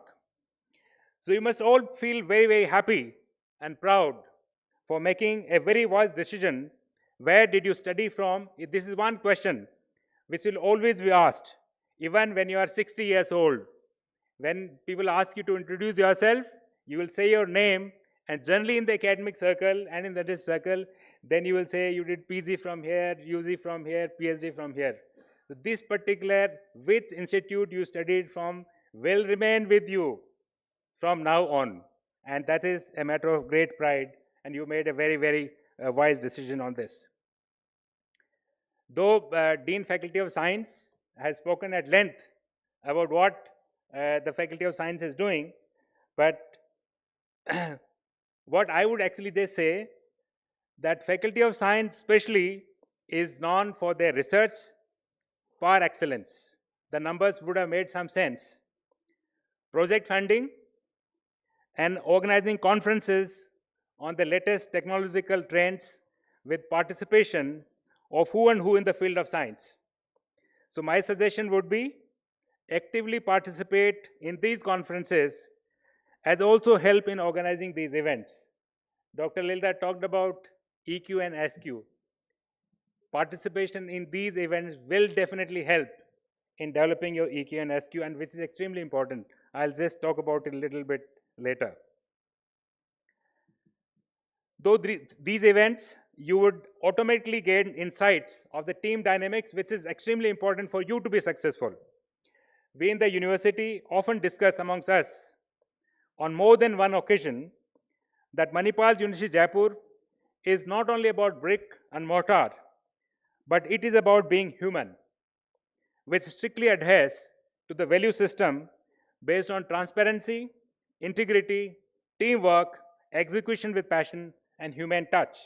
S15: So you must all feel very, very happy and proud for making a very wise decision. Where did you study from? This is one question which will always be asked, even when you are 60 years old. When people ask you to introduce yourself, you will say your name, and generally in the academic circle and in the district circle, then you will say you did PG from here, UG from here, PhD from here. So this particular, which institute you studied from, will remain with you from now on. And that is a matter of great pride, and you made a very, very wise decision on this. Though Dean Faculty of Science has spoken at length about what the Faculty of Science is doing, but what I would actually just say, that Faculty of Science especially is known for their research par excellence. The numbers would have made some sense. Project funding and organizing conferences on the latest technological trends with participation of who and who in the field of science. So my suggestion would be actively participate in these conferences as also help in organizing these events. Dr. Lilda talked about EQ and SQ. Participation in these events will definitely help in developing your EQ and SQ, and which is extremely important. I'll just talk about it a little bit later. Though these events, you would automatically gain insights of the team dynamics, which is extremely important for you to be successful. We in the university often discuss amongst us on more than one occasion that Manipal University Jaipur is not only about brick and mortar, but it is about being human, which strictly adheres to the value system based on transparency, integrity, teamwork, execution with passion, and human touch.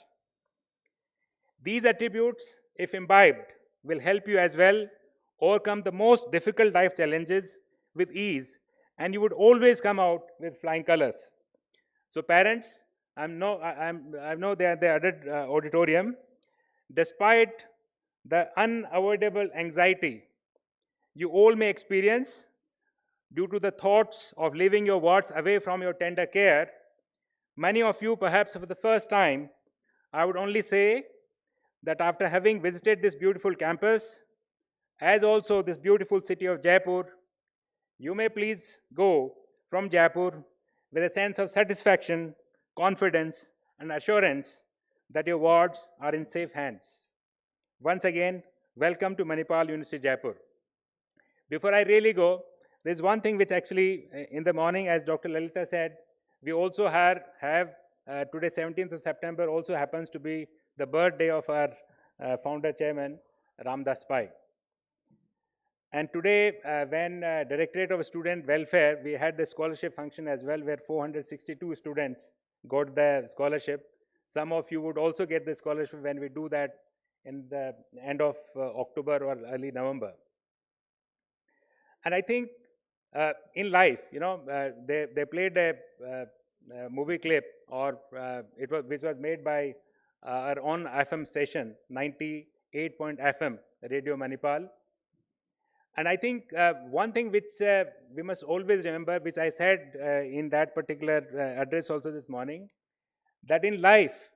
S15: These attributes, if imbibed, will help you as well overcome the most difficult life challenges with ease, and you would always come out with flying colors. So parents, I know they are the other auditorium. Despite the unavoidable anxiety you all may experience due to the thoughts of leaving your wards away from your tender care, many of you perhaps for the first time, I would only say that after having visited this beautiful campus, as also this beautiful city of Jaipur, you may please go from Jaipur with a sense of satisfaction, confidence, and assurance that your wards are in safe hands. Once again, welcome to Manipal University Jaipur. Before I really go, there's one thing which actually in the morning, as Dr. Lalita said, we also have today 17th of September also happens to be the birthday of our founder chairman, Ramdas M. And today, when Directorate of Student Welfare, we had the scholarship function as well, where 462 students got their scholarship. Some of you would also get the scholarship when we do that in the end of October or early November. And I think in life, they played a movie clip, or which was made by our own FM station, 98.FM Radio Manipal. And I think one thing which we must always remember, which I said in that particular address also this morning, that in life,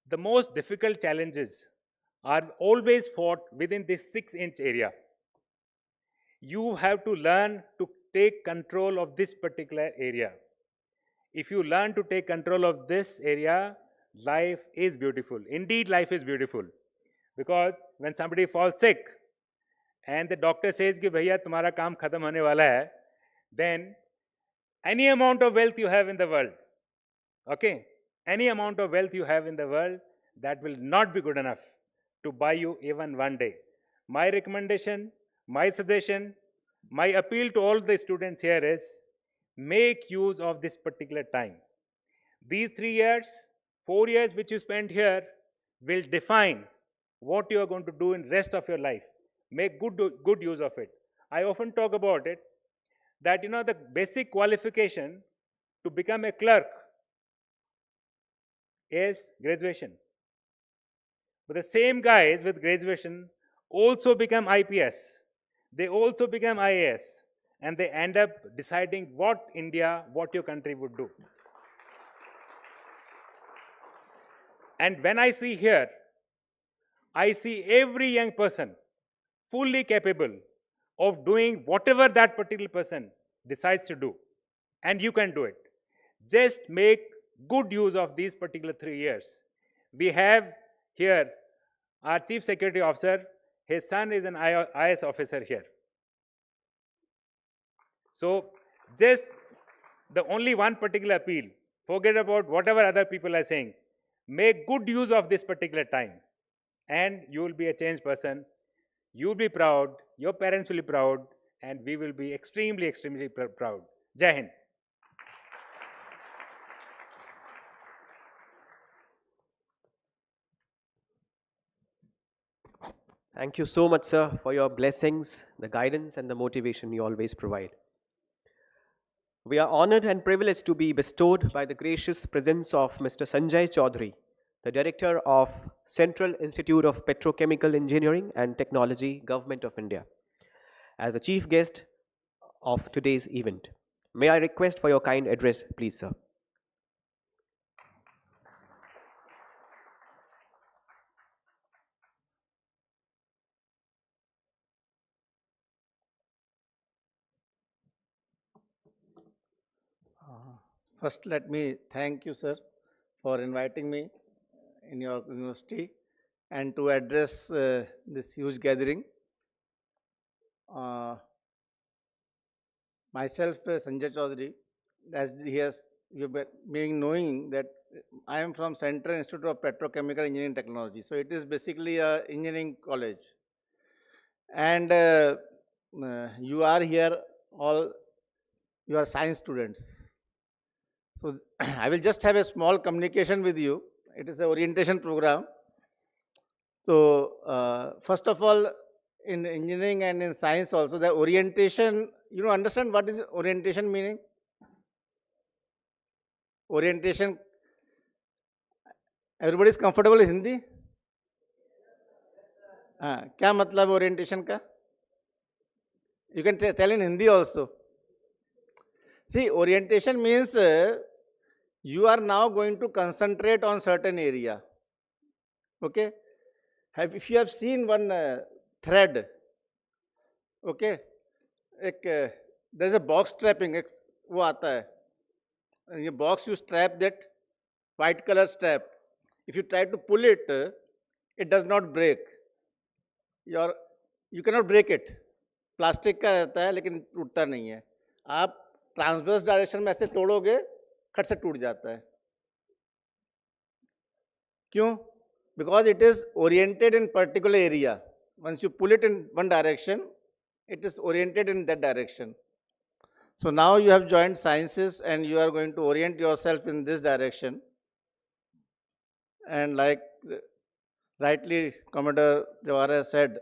S15: the most difficult challenges are always fought within this 6-inch area. You have to learn to take control of this particular area. If you learn to take control of this area, life is beautiful. Indeed, life is beautiful. Because when somebody falls sick and the doctor says कि भैया तुम्हारा काम खत्म होने वाला है, then any amount of wealth you have in the world, okay, any amount of wealth you have in the world, that will not be good enough to buy you even one day. My recommendation, my suggestion, my appeal to all the students here is, make use of this particular time. These 3 years, 4 years which you spend here will define what you are going to do in rest of your life. Make good use of it. I often talk about it, that the basic qualification to become a clerk is graduation. But the same guys with graduation also become IPS. They also become IAS. And they end up deciding what India, what your country would do. And when I see here, I see every young person fully capable of doing whatever that particular person decides to do. And you can do it. Just make good use of these particular 3 years. We have here our Chief Security Officer. His son is an IAS officer here. So just the only one particular appeal, forget about whatever other people are saying. Make good use of this particular time, and you will be a changed person. You will be proud, your parents will be proud, and we will be extremely, extremely proud. Jai Hind.
S13: Thank you so much, sir, for your blessings, the guidance, and the motivation you always provide. We are honored and privileged to be bestowed by the gracious presence of Mr. Sanjay Chaudhary, the Director of Central Institute of Petrochemical Engineering and Technology, Government of India, as the chief guest of today's event. May I request for your kind address, please, sir.
S16: First, let me thank you, sir, for inviting me in your university and to address this huge gathering. Myself, Sanjay Chaudhary, as you've been knowing that I am from Central Institute of Petrochemical Engineering Technology. So it is basically a engineering college. And you are here, all you are science students. So I will just have a small communication with you. It is an orientation program. So first of all, in engineering and in science also, the orientation, you know, understand what is orientation meaning? Orientation, everybody is comfortable in Hindi? क्या मतलब orientation का? You can tell in Hindi also. See, orientation means you are now going to concentrate on certain area. Okay? If you have seen one thread, okay, there is a box strapping, वो आता है. In a box you strap that white color strap. If you try to pull it, it does not break. You cannot break it. Plastic का रहता है लेकिन टूटता नहीं है. आप ट्रांसवर्स डायरेक्शन में ऐसे तोड़ोगे, खट से टूट जाता है. क्यों? Because it is oriented in particular area. Once you pull it in one direction, it is oriented in that direction. So now you have joined sciences and you are going to orient yourself in this direction. and like rightly Commodore Jawara said,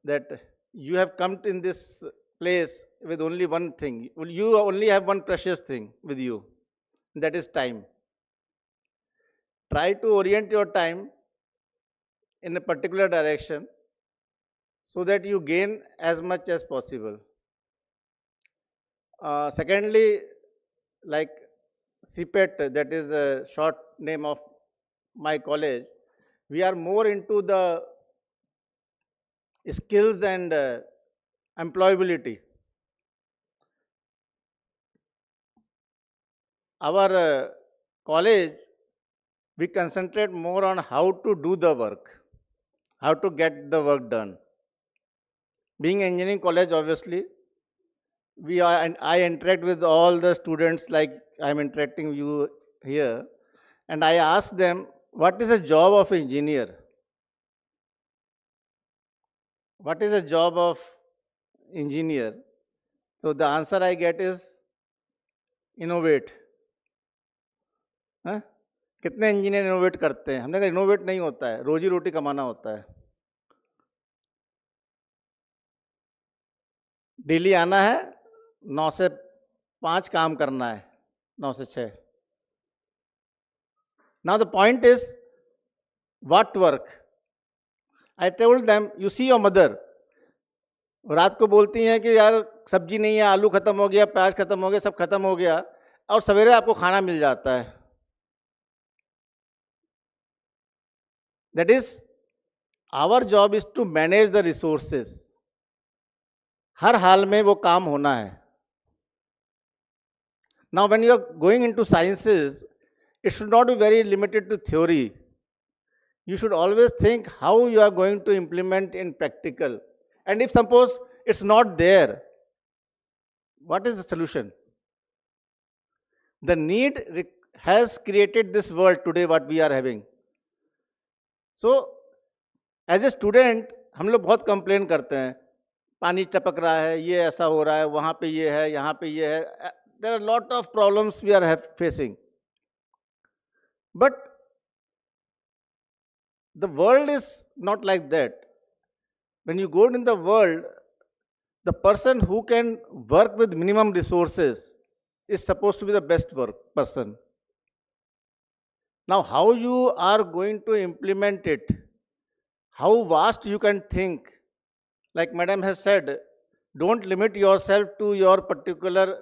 S16: that you have come in this place with only one thing. You only have one precious thing with you, that is time. Try to orient your time in a particular direction so that you gain as much as possible. Secondly, like CPET, that is a short name of my college, we are more into the skills and employability. Our college, we concentrate more on how to do the work, how to get the work done. Being engineering college, obviously, I interact with all the students like I'm interacting with you here, and I ask them, what is the job of engineer? What is the job of engineer? So the answer I get is innovate. हाँ? कितने engineer innovate करते हैं? हमने कहा innovate नहीं होता है, रोजी रोटी कमाना होता है. डेली आना है, 9 से 5 काम करना है, 9 से 6. Now the point is, what work? I told them, you see your mother. रात को बोलती हैं कि यार सब्जी नहीं है, आलू खत्म हो गया, प्याज खत्म हो गया, सब खत्म हो गया, और सवेरे आपको खाना मिल जाता है. That is, our job is to manage the resources. हर हाल में वो काम होना है. Now when you are going into sciences, it should not be very limited to theory. You should always think how you are going to implement in practical. And if suppose it's not there, what is the solution? The need has created this world today what we are having. So, as a student, हम लोग बहुत complain करते हैं, पानी टपक रहा है, ये ऐसा हो रहा है, वहाँ पे ये है, यहाँ पे ये है. There are a lot of problems we are facing. But the world is not like that. When you go in the world, the person who can work with minimum resources is supposed to be the best person. Now, how you are going to implement it, how vast you can think, like Madam has said, don't limit yourself to your particular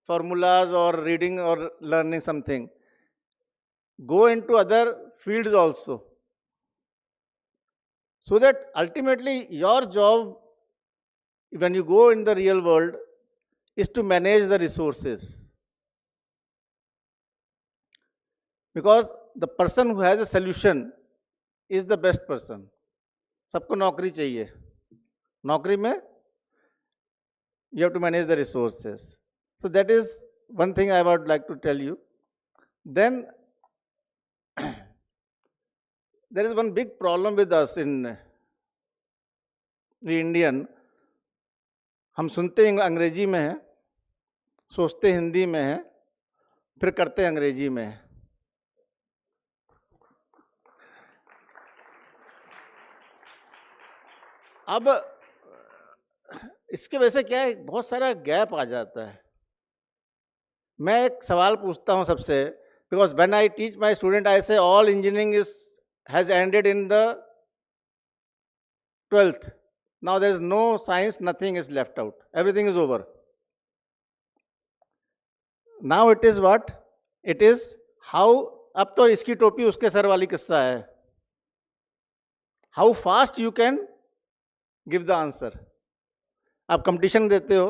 S16: formulas or reading or learning something. Go into other fields also. So that ultimately your job, when you go in the real world, is to manage the resources. Because the person who has a solution is the best person. सबको नौकरी चाहिए. नौकरी में you have to manage the resources. So that is one thing I would like to tell you. Then there is one big problem with us in the Indian. हम सुनते हैं अंग्रेजी में है, सोचते हिंदी में है, फिर करते अंग्रेजी में है. अब इसके वजह से क्या है, बहुत सारा गैप आ जाता है. मैं एक सवाल पूछता हूं सबसे, because when I teach my student, I say all engineering has ended in the 12th. Now there is no science, nothing is left out. Everything is over. Now it is what? It is how, अब तो इसकी टोपी उसके sir वाली किस्सा है. How fast you can give the answer. आप competition देते हो,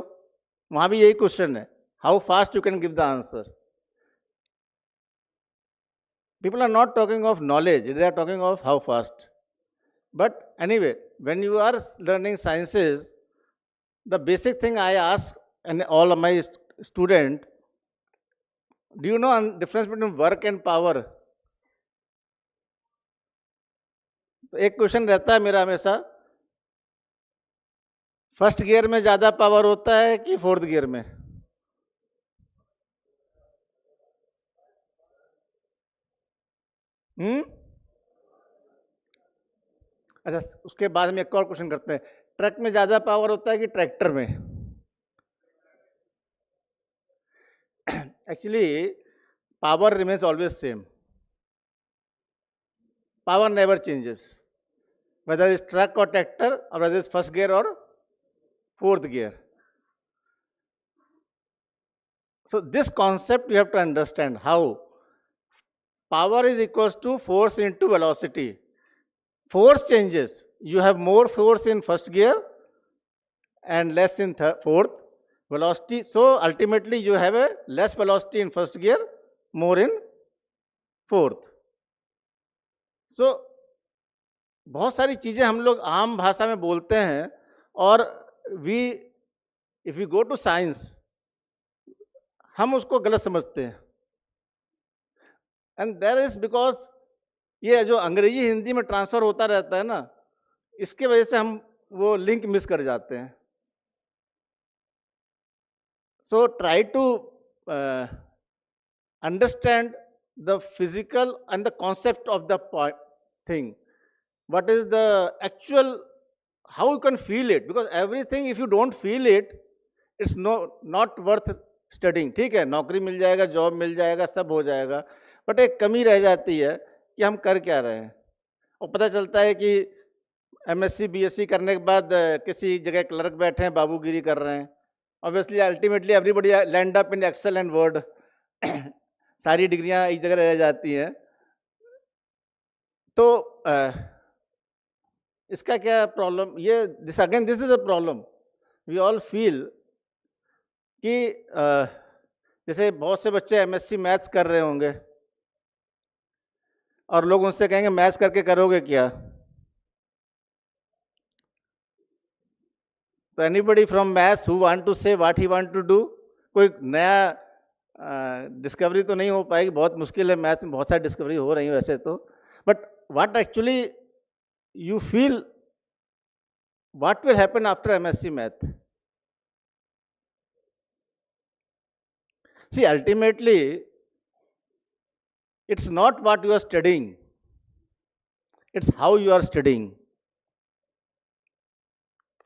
S16: वहां भी यही क्वेश्चन है, how fast you can give the answer. People are not talking of knowledge, they are talking of how fast. But anyway, when you are learning sciences, the basic thing I ask and all of my students, do you know the difference between work and power? तो एक question रहता है मेरा हमेशा, first gear में ज्यादा power होता है कि फोर्थ गियर में? अच्छा, उसके बाद में एक और क्वेश्चन करते हैं, ट्रक में ज़्यादा पावर होता है कि ट्रैक्टर में? Actually, power remains always same. Power never changes, whether it's truck or tractor, or whether it's first gear or fourth gear. So this concept you have to understand, how power is equals to force into velocity. Force changes. You have more force in first gear and less in fourth. Velocity, so ultimately you have a less velocity in first gear, more in fourth. So बहुत सारी चीज़ें हम लोग आम भाषा में बोलते हैं, और if we go to science, हम उसको गलत समझते हैं. And that is because ये जो अंग्रेजी हिंदी में ट्रांसफर होता रहता है ना, इसके वजह से हम वो लिंक मिस कर जाते हैं. So try to understand the physical and the concept of the thing. What is the actual, how you can feel it, because everything if you don't feel it, it's not worth studying. ठीक है, नौकरी मिल जाएगा, job मिल जाएगा, सब हो जाएगा, but एक कमी रह जाती है कि हम कर क्या रहे हैं. और पता चलता है कि MSc BSc करने के बाद किसी जगह क्लर्क बैठे हैं, बाबूगिरी कर रहे हैं. Obviously, ultimately everybody land up in Excel and Word. सारी डिग्रियां एक जगह रह जाती हैं. तो इसका क्या प्रॉब्लम, ये this is a problem we all feel कि जैसे बहुत से बच्चे MSc मैथ्स कर रहे होंगे और लोग उनसे कहेंगे मैथ्स करके करोगे क्या? तो anybody from maths who want to say what he want to do? कोई नया डिस्कवरी तो नहीं हो पाएगी, बहुत मुश्किल है. मैथ्स में बहुत सारी डिस्कवरी हो रही है वैसे तो, but what actually you feel, what will happen after MSc math? See ultimately it's not what you are studying, it's how you are studying.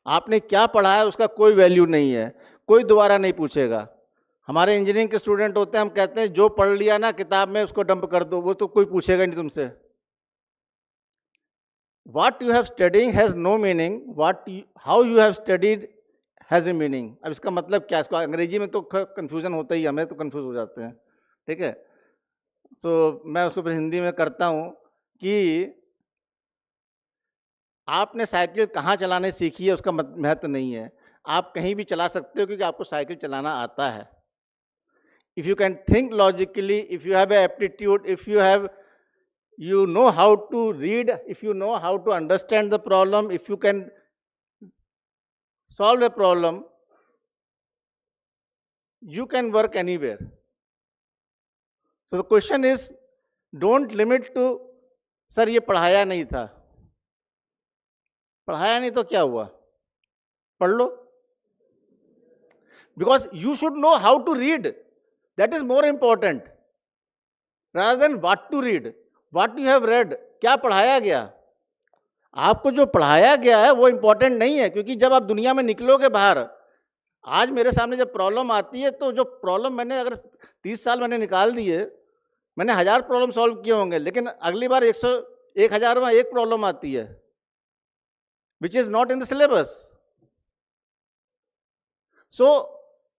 S16: आपने क्या पढ़ा है उसका कोई वैल्यू नहीं है, कोई दोबारा नहीं पूछेगा. हमारे इंजीनियरिंग के स्टूडेंट होते हैं, हम कहते हैं जो पढ़ लिया ना किताब में उसको डंप कर दो, वो तो कोई पूछेगा नहीं तुमसे. What you have studying has no meaning, how you have studied has a meaning. अब इसका मतलब क्या? इसको अंग्रेजी में तो कंफ्यूजन होता ही, हमें तो कंफ्यूज हो जाते हैं. ठीक है, तो मैं उसको फिर हिंदी में करता हूँ कि आपने साइकिल कहाँ चलाने सीखी है उसका महत्व नहीं है. आप कहीं भी चला सकते हो क्योंकि आपको साइकिल चलाना आता है. If you can think logically, if you have aptitude, if you know how to read, if you know how to understand the problem, if you can solve a problem, you can work anywhere. So the question is, don't limit to, sir ये पढ़ाया नहीं था. पढ़ाया नहीं तो क्या हुआ? पढ़ लो. Because you should know how to read. That is more important. Rather than what to read. What you have read. क्या पढ़ाया गया? आपको जो पढ़ाया गया है वो इंपॉर्टेंट नहीं है, क्योंकि जब आप दुनिया में निकलोगे बाहर, आज मेरे सामने जब प्रॉब्लम आती है तो जो प्रॉब्लम मैंने अगर 30 साल मैंने निकाल दिए, मैंने 1000 प्रॉब्लम सॉल्व किए होंगे, लेकिन अगली बार 1000वां एक प्रॉब्लम आती है which is not in the syllabus. So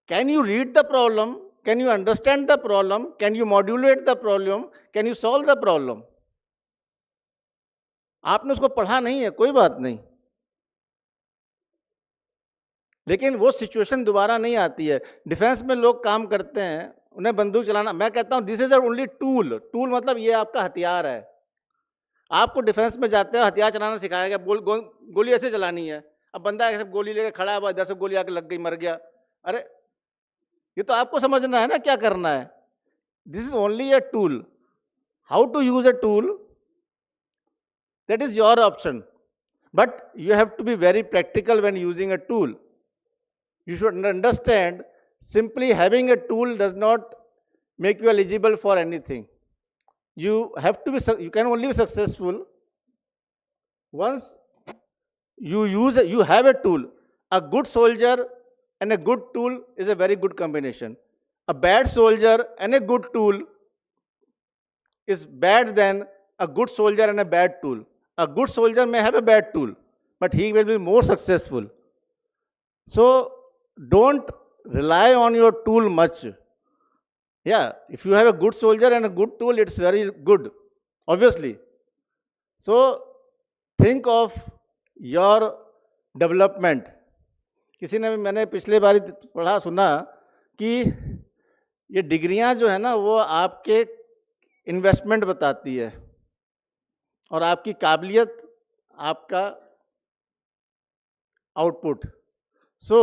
S16: can you read the problem? Can you understand the problem? Can you modulate the problem? Can you solve the problem? आपने उसको पढ़ा नहीं है, कोई बात नहीं, लेकिन वो सिचुएशन दोबारा नहीं आती है. डिफेंस में लोग काम करते हैं, उन्हें बंदूक चलाना, मैं कहता हूं this is only tool. Tool मतलब ये आपका हथियार है. आपको डिफेंस में जाते हो, हथियार चलाना सिखाया गया, गोली ऐसे चलानी है. अब बंदा ऐसे गोली लेके खड़ा है, इधर से गोली आके लग गई, मर गया. अरे ये तो आपको समझना है ना क्या करना है. This is only a tool. How to use a tool, that is your option, but you have to be very practical when using a tool. You should understand, simply having a tool does not make you eligible for anything. You have to be, you can only be successful once you have a tool. A good soldier and a good tool is a very good combination. A bad soldier and a good tool is bad than a good soldier and a bad tool. A good soldier may have a bad tool, but he will be more successful. So don't rely on your tool much. Yeah, if you have a good soldier and a good tool, it's very good, obviously. So think of your development. किसी ने मैंने पिछले बार पढ़ा सुना कि ये डिग्रियां जो है ना वो आपके इन्वेस्टमेंट बताती है और आपकी काबिलियत आपका output. So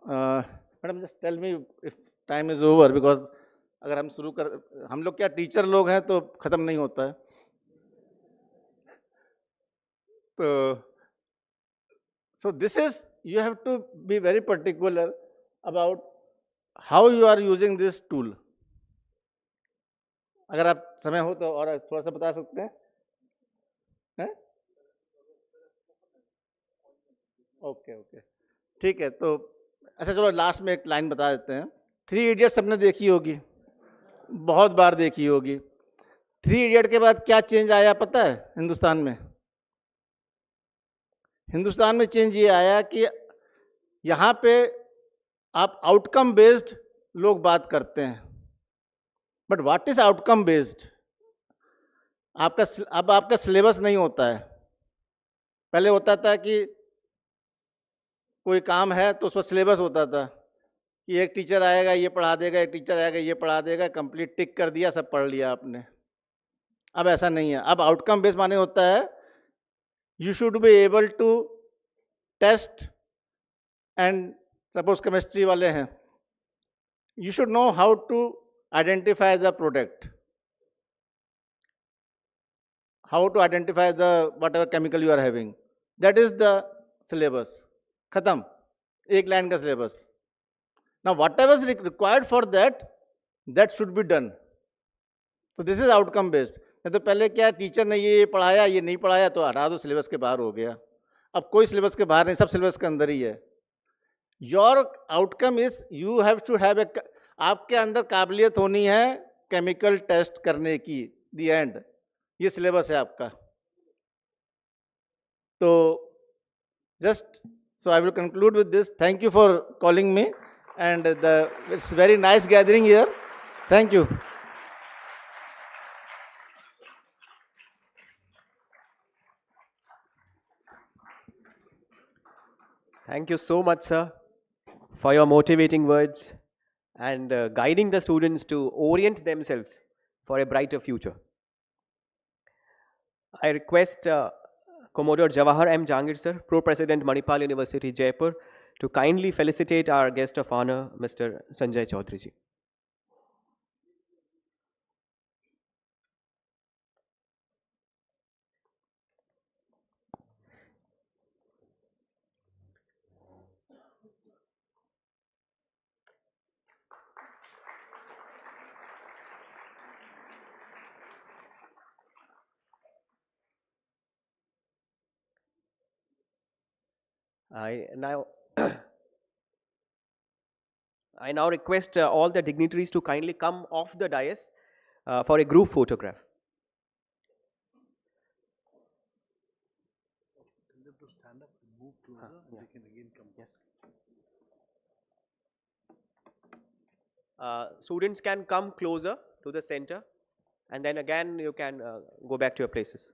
S16: madam just tell me if time is over, because अगर हम शुरू कर, हम लोग क्या टीचर लोग हैं तो ख़त्म नहीं होता है. तो so this is, you have to be very particular about how you are using this tool. अगर आप समय हो तो और थोड़ा सा बता सकते हैं? ओके ओके ठीक है. तो अच्छा चलो लास्ट में एक लाइन बता देते हैं. 3 इडियट्स सबने देखी होगी, बहुत बार देखी होगी. 3 इडियट के बाद क्या चेंज आया पता है हिंदुस्तान में? हिंदुस्तान में चेंज ये आया कि यहाँ पे आप आउटकम बेस्ड लोग बात करते हैं. But what is outcome based? अब आपका सिलेबस नहीं होता है. पहले होता था कि कोई काम है तो उस पर सिलेबस होता था कि एक टीचर आएगा ये पढ़ा देगा, एक टीचर आएगा ये पढ़ा देगा, कंप्लीट टिक कर दिया, सब पढ़ लिया आपने. अब ऐसा नहीं है. अब आउटकम बेस्ड माने होता है you should be able to test, and suppose chemistry वाले हैं, you should know how to identify the product, how to identify the whatever chemical you are having. That is the syllabus. खत्म, एक line का syllabus. Now whatever is required for that, that should be done. So this is outcome based. तो पहले क्या teacher ने ये पढ़ाया, ये नहीं पढ़ाया तो हटा दो, सिलेबस के बाहर हो गया. अब कोई सिलेबस के बाहर नहीं, सब सिलेबस के अंदर ही है. Your outcome is you have to have a, आपके अंदर काबिलियत होनी है केमिकल टेस्ट करने की. द एंड, ये सिलेबस है आपका. तो just so I will conclude with this. Thank you for calling me and it's very nice gathering here. Thank you.
S13: Thank you so much, sir, for your motivating words and guiding the students to orient themselves for a brighter future. I request Commodore Jawahar M. Jangir, sir, Pro-President, Manipal University Jaipur, to kindly felicitate our guest of honor, Mr. Sanjay Chaudhary ji. I now request all the dignitaries to kindly come off the dais for a group photograph. Yes. Students can come closer to the center, and then again you can go back to your places.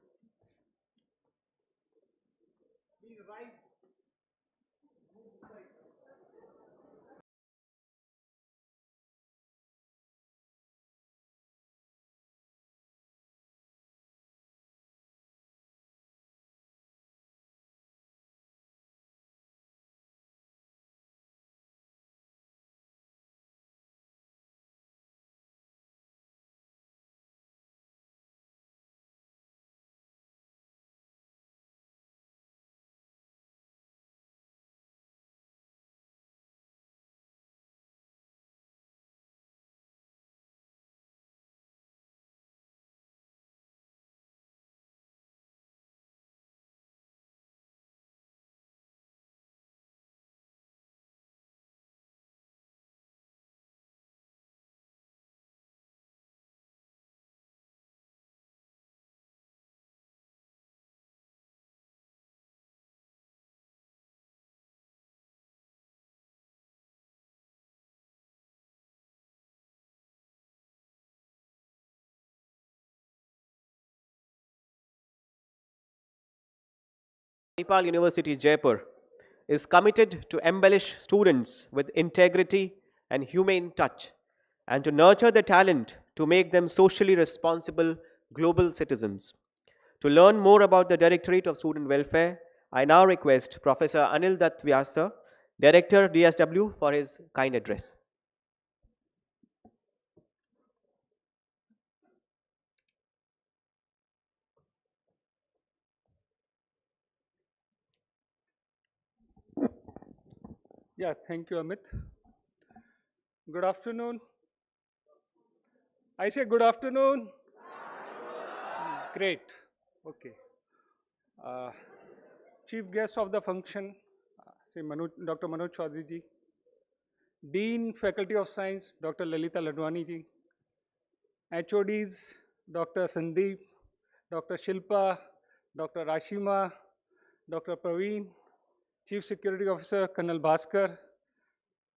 S13: Manipal University Jaipur is committed to embellish students with integrity and humane touch and to nurture the talent to make them socially responsible global citizens. To learn more about the Directorate of Student Welfare, I now request Professor Anil Dutt Vyasa, Director DSW, for his kind address.
S17: Yeah, thank you, Amit. Good afternoon. I say good afternoon. Great. Okay. Chief guest of the function, say Dr. Manoj Chaudhary ji, Dean, Faculty of Science, Dr. Lalita Ladwani ji, HODs, Dr. Sandeep, Dr. Shilpa, Dr. Rashima, Dr. Praveen, Chief Security Officer, Colonel Bhaskar,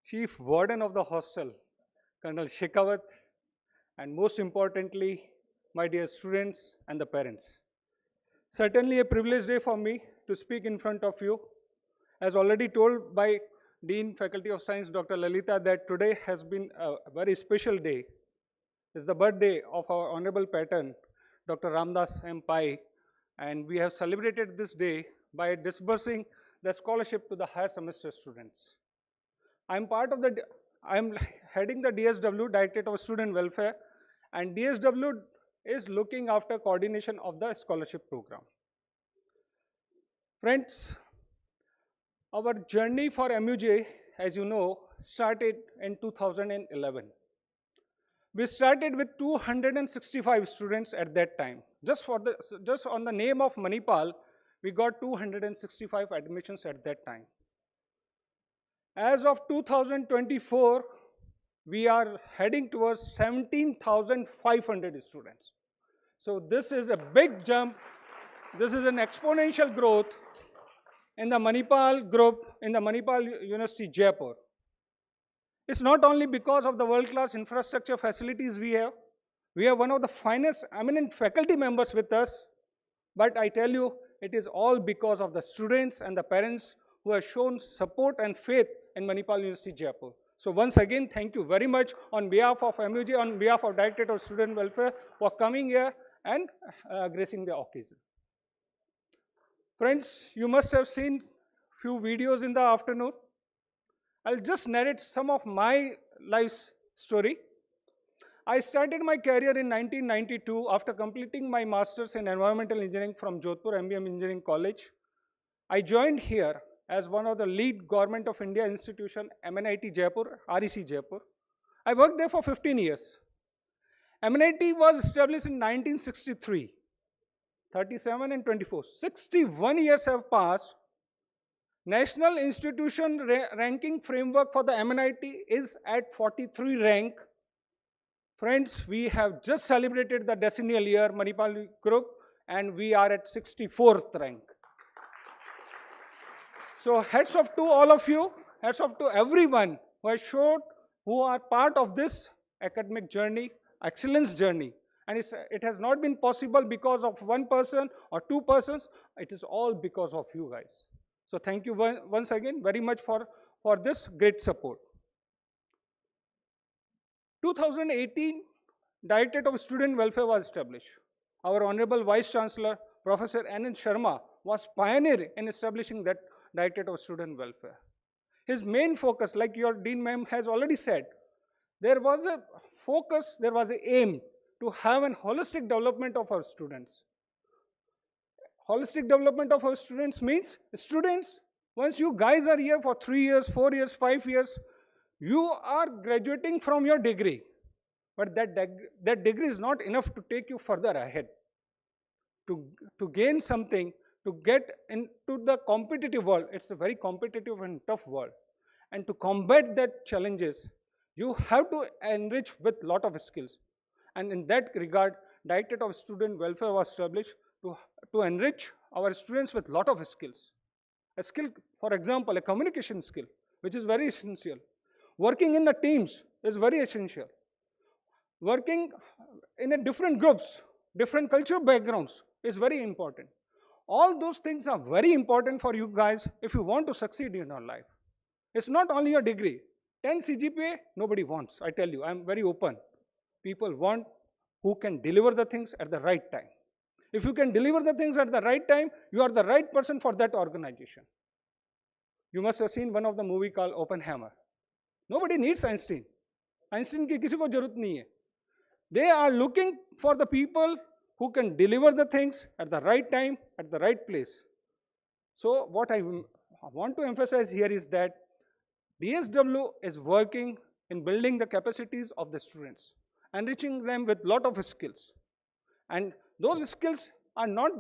S17: Chief Warden of the hostel, Colonel Shekhawat, and most importantly, my dear students and the parents. Certainly a privileged day for me to speak in front of you. As already told by Dean, Faculty of Science, Dr. Lalita, that today has been a very special day. It's the birthday of our Honorable Patron, Dr. Ramdas M, and we have celebrated this day by disbursing the scholarship to the higher semester students. I'm heading the DSW, Directorate of Student Welfare, and DSW is looking after coordination of the scholarship program. Friends, our journey for MUJ, as you know, started in 2011. We started with 265 students at that time. Just on the name of Manipal, we got 265 admissions at that time. As of 2024, we are heading towards 17,500 students. So this is a big jump. This is an exponential growth in the Manipal group, in the Manipal University Jaipur. It's not only because of the world-class infrastructure facilities we have. We have one of the finest, eminent faculty members with us. But I tell you, it is all because of the students and the parents who have shown support and faith in Manipal University Jaipur. So once again, thank you very much on behalf of MUJ, on behalf of Directorate of Student Welfare for coming here and gracing the occasion. Friends, you must have seen few videos in the afternoon. I'll just narrate some of my life story. I started my career in 1992 after completing my master's in environmental engineering from Jodhpur MBM Engineering College. I joined here as one of the lead Government of India institution, MNIT Jaipur, REC Jaipur. I worked there for 15 years. MNIT was established in 1963, 37 and 24. 61 years have passed. National Institution Ranking Framework for the MNIT is at 43 rank. Friends, we have just celebrated the decennial year, Manipal Group, and we are at 64th rank. So hats off to all of you, hats off to everyone who has showed, who are part of this academic journey, excellence journey. And it has not been possible because of one person or two persons, it is all because of you guys. So thank you once again very much for this great support. 2018, Directorate of Student Welfare was established. Our Honorable Vice Chancellor, Professor N.N. Sharma, was pioneer in establishing that Directorate of Student Welfare. His main focus, like your Dean Ma'am has already said, there was a focus, there was an aim to have a holistic development of our students. Holistic development of our students means, students, once you guys are here for 3 years, 4 years, 5 years, you are graduating from your degree. But that degree is not enough to take you further ahead. To gain something, to get into the competitive world, it's a very competitive and tough world. And to combat that challenges, you have to enrich with lot of skills. And in that regard, Directorate of Student Welfare was established to enrich our students with lot of skills. A skill, for example, a communication skill, which is very essential. Working in the teams is very essential. Working in a different groups, different cultural backgrounds is very important. All those things are very important for you guys if you want to succeed in your life. It's not only a degree. 10 CGPA, nobody wants, I tell you, I'm very open. People want who can deliver the things at the right time. If you can deliver the things at the right time, you are the right person for that organization. You must have seen one of the movie called Oppenheimer. Nobody needs Einstein. Einstein की किसी को जरूरत नहीं है. They are looking for the people who can deliver the things at the right time, at the right place. So what I want to emphasize here is that DSW is working in building the capacities of the students, enriching them with lot of skills. And those skills are not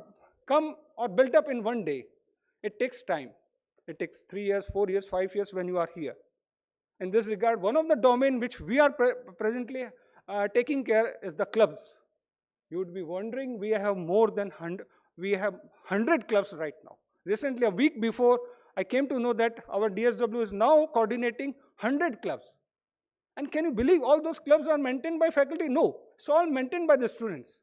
S17: come or built up in one day. It takes time. It takes 3 years, 4 years, 5 years when you are here. In this regard, one of the domain which we are presently taking care is the clubs. You would be wondering, we have more than 100 clubs right now. Recently, a week before, I came to know that our DSW is now coordinating 100 clubs. And can you believe all those clubs are maintained by faculty? No, it's all maintained by the students.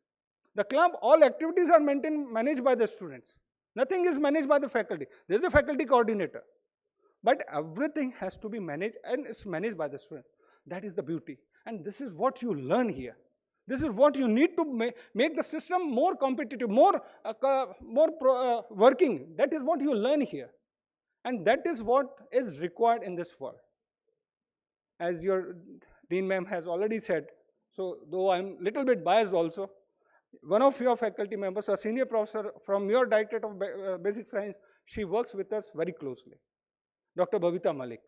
S17: The club, all activities are managed by the students. Nothing is managed by the faculty. There is a faculty coordinator. But everything has to be managed, and it's managed by the student. That is the beauty. And this is what you learn here. This is what you need to make the system more competitive, more working. That is what you learn here. And that is what is required in this world. As your Dean Ma'am has already said, so though I'm a little bit biased also, one of your faculty members, a senior professor from your Directorate of Basic Science, she works with us very closely, Dr. Bhavita Malik.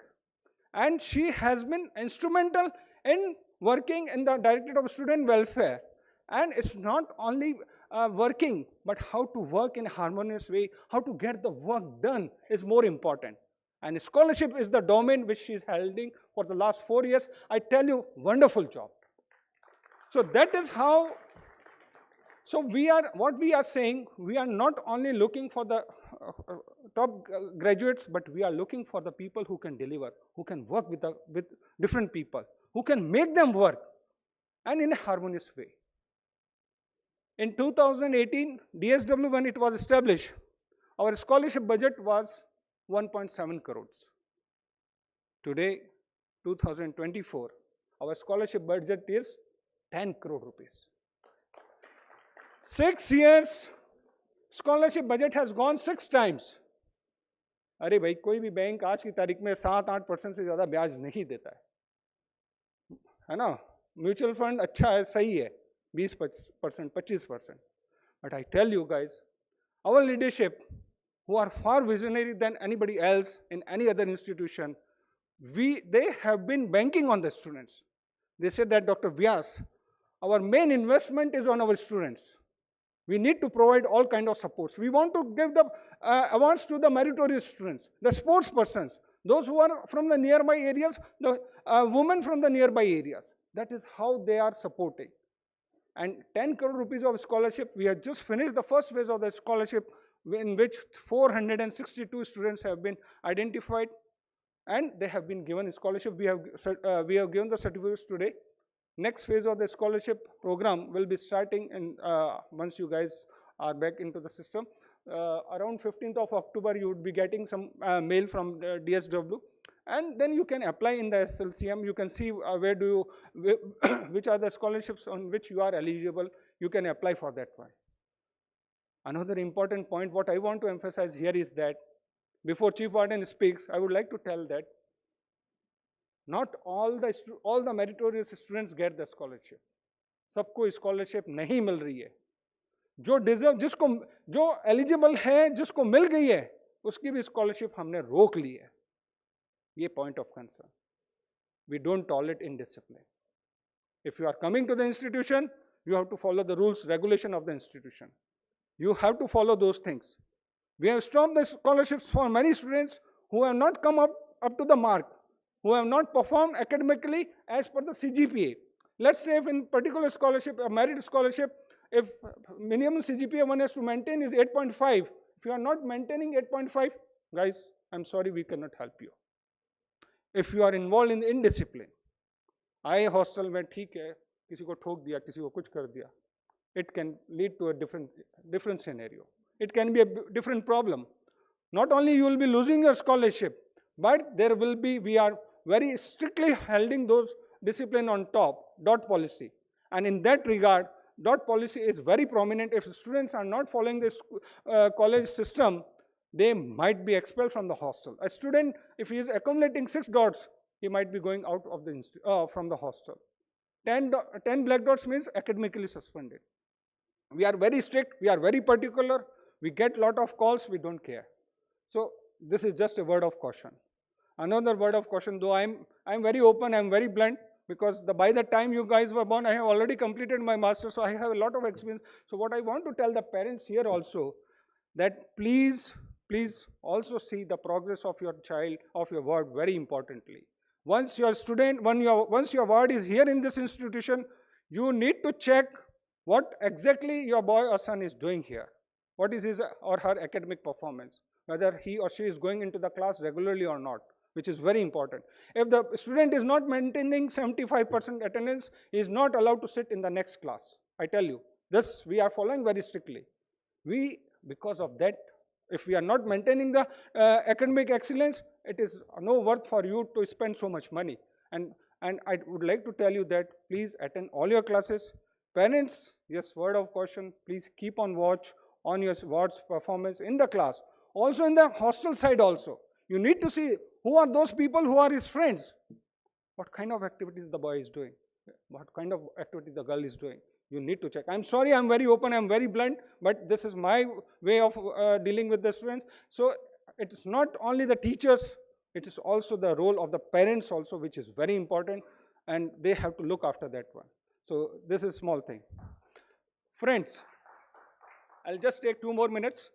S17: And she has been instrumental in working in the Directorate of Student Welfare. And it's not only working, but how to work in a harmonious way, how to get the work done is more important. And scholarship is the domain which she is holding for the last 4 years. I tell you, wonderful job. So that is how, so what we are saying, we are not only looking for the top graduates, but we are looking for the people who can deliver, who can work with different people, who can make them work, and in a harmonious way. In 2018, DSW, when it was established, our scholarship budget was 1.7 crores. Today, 2024, our scholarship budget is 10 crore rupees. 6 years, scholarship budget has gone 6 times. अरे भाई, कोई भी bank आज की तारीख में 7-8% से ज़्यादा ब्याज नहीं देता है ना? म्यूचुअल फंड अच्छा है, सही है, 20%, 25%. But I tell you guys, our leadership, who are far visionary than anybody else in any other institution, they have been banking on the students. They said that, Dr. Vyas, our main investment is on our students. We need to provide all kinds of supports. We want to give the awards to the meritorious students, the sports persons, those who are from the nearby areas, the women from the nearby areas. That is how they are supporting. And 10 crore rupees of scholarship, we have just finished the first phase of the scholarship, in which 462 students have been identified and they have been given scholarship. We have given the certificates today. Next phase of the scholarship program will be starting in, once you guys are back into the system. Around 15th of October, you would be getting some mail from DSW. And then you can apply in the SLCM. You can see which are the scholarships on which you are eligible. You can apply for that one. Another important point, what I want to emphasize here is that, before Chief Warden speaks, I would like to tell that not all the meritorious students get the scholarship. सबको scholarship नहीं मिल रही है. जो deserve, जो eligible है, जिसको मिल गई है, उसकी भी scholarship हमने रोक ली है. ये point of concern. We don't tolerate indiscipline. If you are coming to the institution, you have to follow the rules, regulation of the institution. You have to follow those things. We have stopped the scholarships for many students who have not come up to the mark, who have not performed academically as per the CGPA. Let's say if in particular scholarship, a merit scholarship, if minimum CGPA one has to maintain is 8.5, if you are not maintaining 8.5, guys, I'm sorry, we cannot help you. If you are involved in indiscipline, आए hostel में ठीक है, किसी को ठोक दिया, किसी को कुछ कर दिया, it can lead to a different scenario. it can be a different problem. Not only you will be losing your scholarship, but there will be, we are very strictly holding those discipline on top, dot policy. And in that regard, dot policy is very prominent. If students are not following this college system, they might be expelled from the hostel. A student, if he is accumulating 6 dots, he might be going out of the from the hostel. 10 black dots means academically suspended. We are very strict, we are very particular, we get lot of calls, we don't care. So this is just a word of caution. Another word of caution, though I'm very open, I'm very blunt, because by the time you guys were born, I have already completed my master's, so I have a lot of experience. So what I want to tell the parents here also, that please also see the progress of your child, of your ward very importantly. Once your student, once your ward is here in this institution, you need to check what exactly your boy or son is doing here. What is his or her academic performance, whether he or she is going into the class regularly or not, which is very important. If the student is not maintaining 75% attendance, he is not allowed to sit in the next class. I tell you, this we are following very strictly. Because of that, if we are not maintaining the academic excellence, it is no worth for you to spend so much money. And I would like to tell you that please attend all your classes. Parents, yes, word of caution, please keep on watch on your ward's performance in the class. Also in the hostel side also. You need to see who are those people who are his friends. What kind of activities the boy is doing. What kind of activity the girl is doing. You need to check. I'm sorry, I'm very open, I'm very blunt, but this is my way of dealing with the students. So it is not only the teachers, it is also the role of the parents also, which is very important, and they have to look after that one. So this is a small thing. Friends, I'll just take 2 more minutes.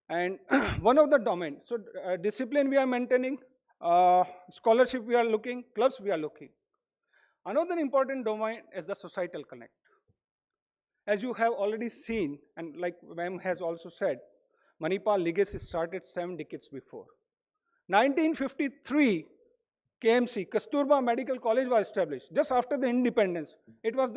S17: And one of the domain, so discipline we are maintaining, scholarship we are looking, clubs we are looking. Another important domain is the societal connect. As you have already seen, and like ma'am has also said, Manipal legacy started 7 decades before. 1953, KMC, Kasturba Medical College was established just after the independence. It was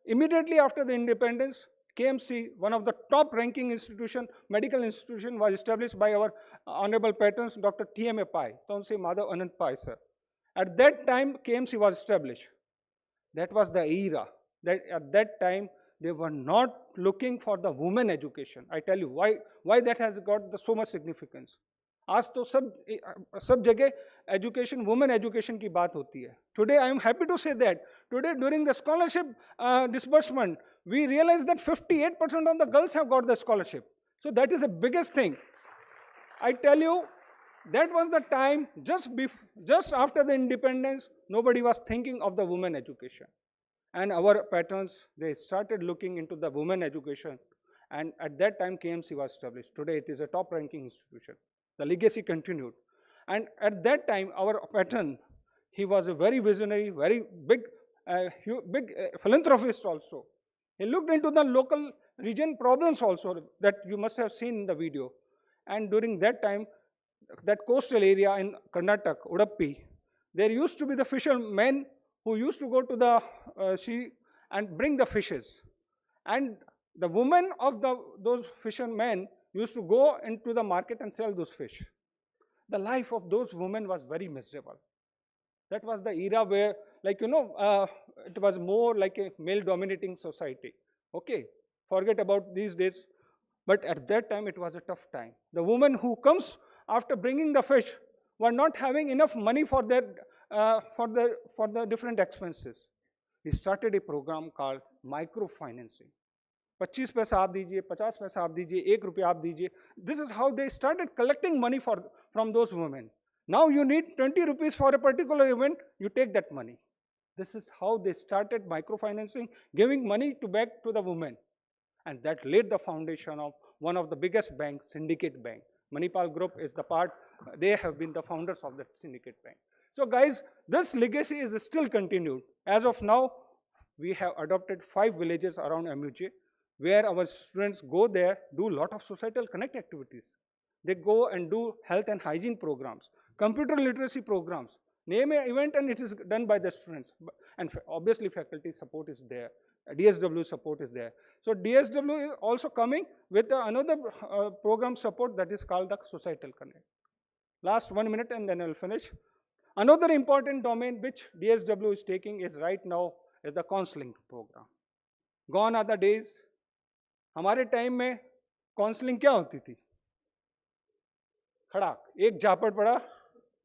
S17: immediately after the independence, KMC, one of the top ranking institution, medical institution, was established by our honorable patrons, Dr. T.M.A. Pai, Tonse Madhav Anand Pai, sir. At that time, KMC was established. That was the era. That at that time, they were not looking for the women education. I tell you why that has got so much significance. आज तो सब जगह education, women education की बात होती है. Today I am happy to say that today during the scholarship disbursement, we realize that 58% of the girls have got the scholarship. So that is the biggest thing. I tell you, that was the time just after the independence, nobody was thinking of the women education. And our patrons, they started looking into the women education. And at that time, KMC was established. Today, it is a top ranking institution. The legacy continued. And at that time, our patron, he was a very visionary, very big philanthropist also. He looked into the local region problems also that you must have seen in the video. And during that time, that coastal area in Karnataka, Udappi, there used to be the fishermen who used to go to the sea and bring the fishes. And the women of those fishermen used to go into the market and sell those fish. The life of those women was very miserable. That was the era where, like, you know, it was more like a male-dominating society. Okay, forget about these days. But at that time, it was a tough time. The woman who comes after bringing the fish were not having enough money for their for the different expenses. We started a program called microfinancing. 25 पैसा आप दीजिए, 50 पैसा आप दीजिए, 1 रुपया आप दीजिए. This is how they started collecting money from those women. Now you need 20 rupees for a particular event, you take that money. This is how they started microfinancing, giving money back to the women. And that laid the foundation of one of the biggest banks, Syndicate Bank. Manipal Group is the part, they have been the founders of that Syndicate Bank. So guys, this legacy is still continued. As of now, we have adopted 5 villages around MUJ, where our students go there, do a lot of societal connect activities. They go and do health and hygiene programs, computer literacy programs, name an event, and it is done by the students. And obviously faculty support is there. DSW support is there. So DSW is also coming with another program support that is called the Societal Connect. Last 1 minute and then I will finish. Another important domain which DSW is taking is right now is the counseling program. Gone are the days. हमारे time में counselling क्या होती थी? खड़ाक, एक झापड़ पड़ा,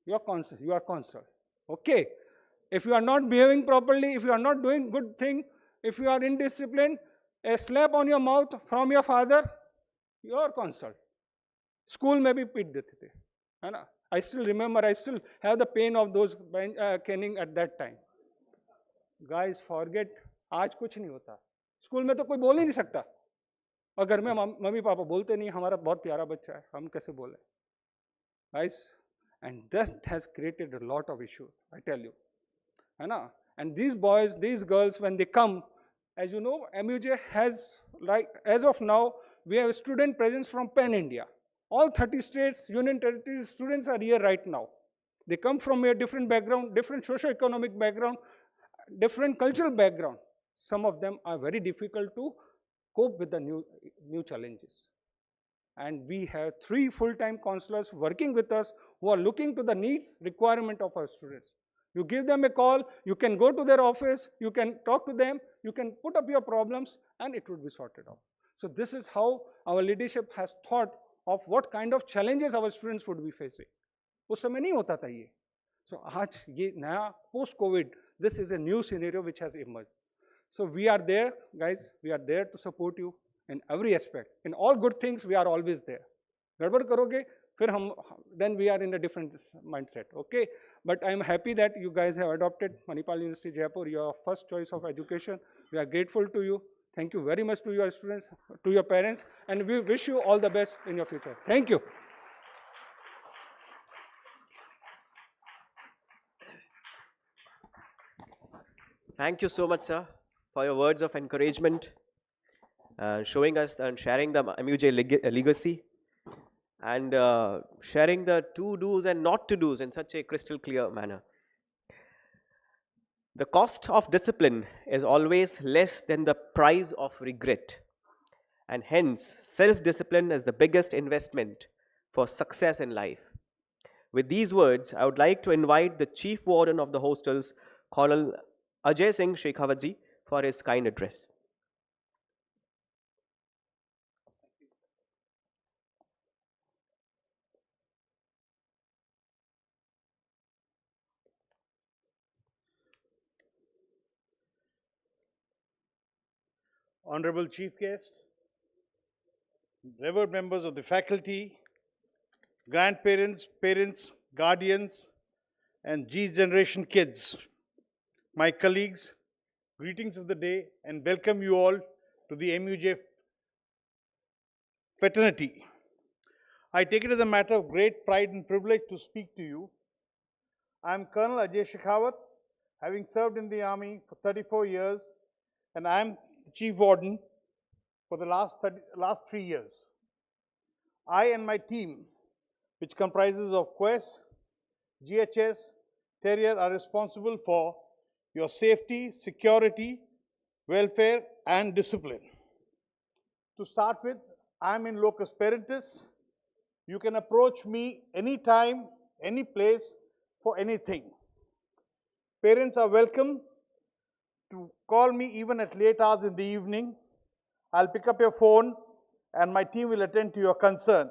S17: you are counseled. Okay. If you are not behaving properly, if you are not doing good thing, if you are indisciplined, a slap on your mouth from your father, you are counseled. School में भी पीट देते थे, है ना? I still remember, I still have the pain of those caning at that time. Guys, forget, आज कुछ नहीं होता. स्कूल में तो कोई बोल ही नहीं सकता. और घर में मम्मी पापा बोलते नहीं, हमारा बहुत प्यारा बच्चा है, हम कैसे बोले? Guys, and that has created a lot of issues, I tell you. है ना? And these boys, these girls, when they come, as you know, MUJ has, like, as of now, we have student presence from Pan India. All 30 states, union territories, students are here right now. They come from a different background, different socio-economic background, different cultural background. Some of them are very difficult to cope with the new challenges. And we have 3 full-time counselors working with us who are looking to the needs, requirement of our students. You give them a call, you can go to their office, you can talk to them, you can put up your problems, and it would be sorted out. So this is how our leadership has thought of what kind of challenges our students would be facing. उस समय नहीं होता था ये. So आज ये नया post-COVID, this is a new scenario which has emerged. So we are there, guys, we are there to support you in every aspect. In all good things, we are always there. गड़बड़ करोगे, फिर हम, then we are in a different mindset, okay? But I am happy that you guys have adopted Manipal University Jaipur, your first choice of education. We are grateful to you. Thank you very much to your students, to your parents, and we wish you all the best in your future. Thank you.
S13: Thank you so much, sir, for your words of encouragement, showing us and sharing the MUJ legacy, and sharing the to-dos and not-to-dos in such a crystal clear manner. The cost of discipline is always less than the price of regret, and hence self-discipline is the biggest investment for success in life. With these words, I would like to invite the Chief Warden of the hostels, Colonel Ajay Singh Shekhawatji, for his kind address.
S18: Honorable Chief Guest, revered members of the faculty, grandparents, parents, guardians, and G generation kids, my colleagues, greetings of the day and welcome you all to the MUJ fraternity. I take it as a matter of great pride and privilege to speak to you. I am Colonel Ajay Shekhawat, having served in the Army for 34 years, and I am the Chief Warden for the last 3 years. I and my team, which comprises of Quest, GHS, Terrier, are responsible for your safety, security, welfare, and discipline. To start with, I am in locus parentis. You can approach me anytime, any place, for anything. Parents are welcome to call me even at late hours in the evening. I'll pick up your phone and my team will attend to your concern.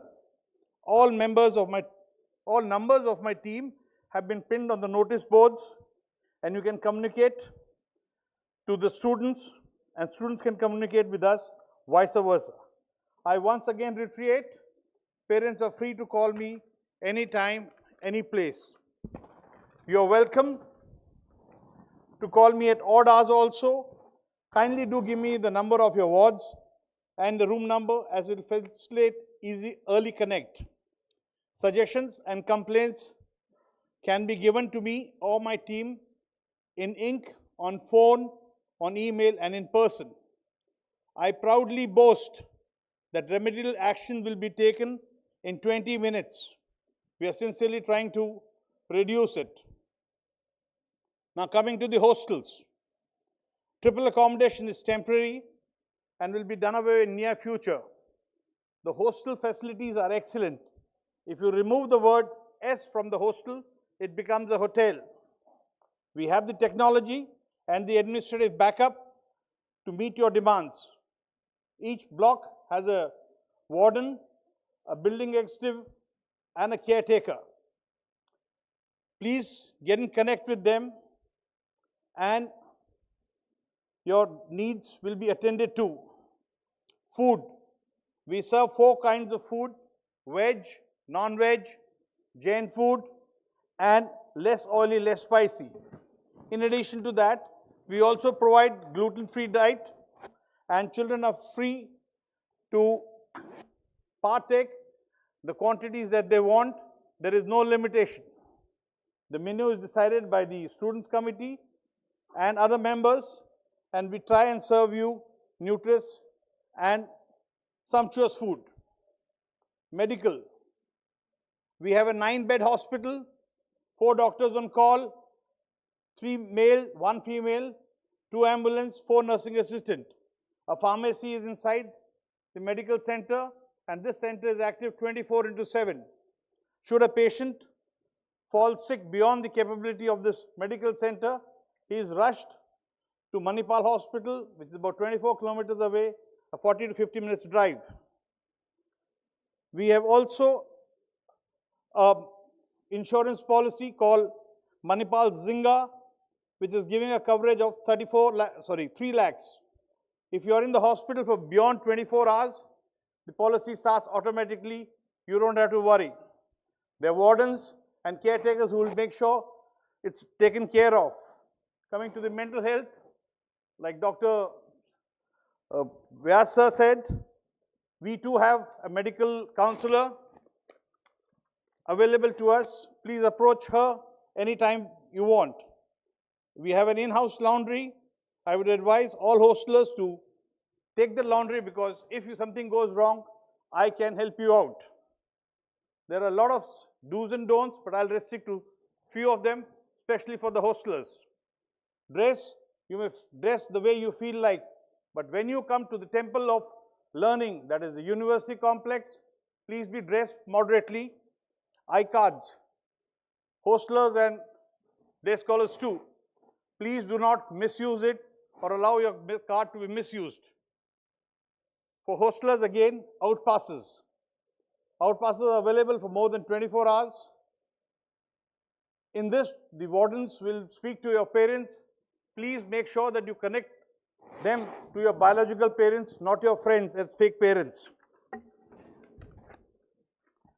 S18: All numbers of my team have been pinned on the notice boards, and you can communicate to the students, and students can communicate with us, vice versa. I once again reiterate, parents are free to call me anytime, any place. You are welcome to call me at odd hours also. Kindly do give me the number of your wards and the room number, as it will facilitate easy early connect. Suggestions and complaints can be given to me or my team in ink, on phone, on email, and in person. I proudly boast that remedial action will be taken in 20 minutes. We are sincerely trying to reduce it. Now coming to the hostels. Triple accommodation is temporary and will be done away in near future. The hostel facilities are excellent. If you remove the word S from the hostel, it becomes a hotel. We have the technology and the administrative backup to meet your demands. Each block has a warden, a building executive, and a caretaker. Please get in connect with them and your needs will be attended to. Food. We serve 4 kinds of food: veg, non-veg, Jain food, and less oily, less spicy. In addition to that, we also provide gluten-free diet, and children are free to partake the quantities that they want. There is no limitation. The menu is decided by the students' committee and other members, and we try and serve you nutritious and sumptuous food. Medical. We have a 9-bed hospital, 4 doctors on call, 3 male, 1 female, 2 ambulance, 4 nursing assistant. A pharmacy is inside the medical center, and this center is active 24/7. Should a patient fall sick beyond the capability of this medical center, he is rushed to Manipal Hospital, which is about 24 kilometers away, a 40 to 50 minutes drive. We have also an insurance policy called Manipal Zinga, which is giving a coverage of 3 lakhs. If you are in the hospital for beyond 24 hours, the policy starts automatically. You don't have to worry. There are wardens and caretakers who will make sure it's taken care of. Coming to the mental health, like Dr. Vyasa said, we too have a medical counselor available to us. Please approach her anytime you want. We have an in-house laundry. I would advise all hostelers to take the laundry, because if something goes wrong, I can help you out. There are a lot of do's and don'ts, but I'll restrict to few of them, especially for the hostelers. Dress, you may dress the way you feel like, but when you come to the temple of learning, that is the university complex, please be dressed moderately. I-cards, hostelers and day scholars too, please do not misuse it or allow your card to be misused. For hostelers, again, outpasses. Outpasses are available for more than 24 hours. In this, the wardens will speak to your parents. Please make sure that you connect them to your biological parents, not your friends as fake parents.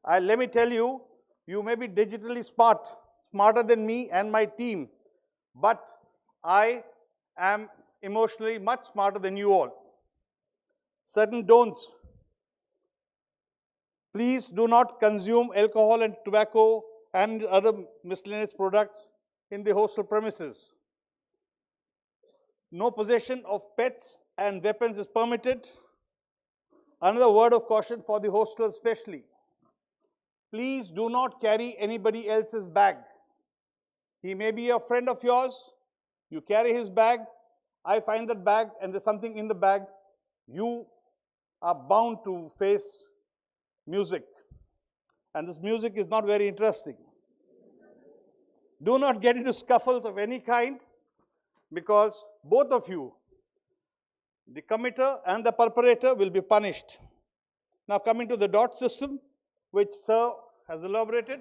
S18: Let me tell you, you may be digitally smarter than me and my team, but I am emotionally much smarter than you all. Certain don'ts. Please do not consume alcohol and tobacco and other miscellaneous products in the hostel premises. No possession of pets and weapons is permitted. Another word of caution for the hostel especially. Please do not carry anybody else's bag. He may be a friend of yours. You carry his bag. I find that bag and there's something in the bag. You are bound to face music. And this music is not very interesting. Do not get into scuffles of any kind, because both of you, the committer and the perpetrator, will be punished. Now coming to the DOT system, which Sir has elaborated,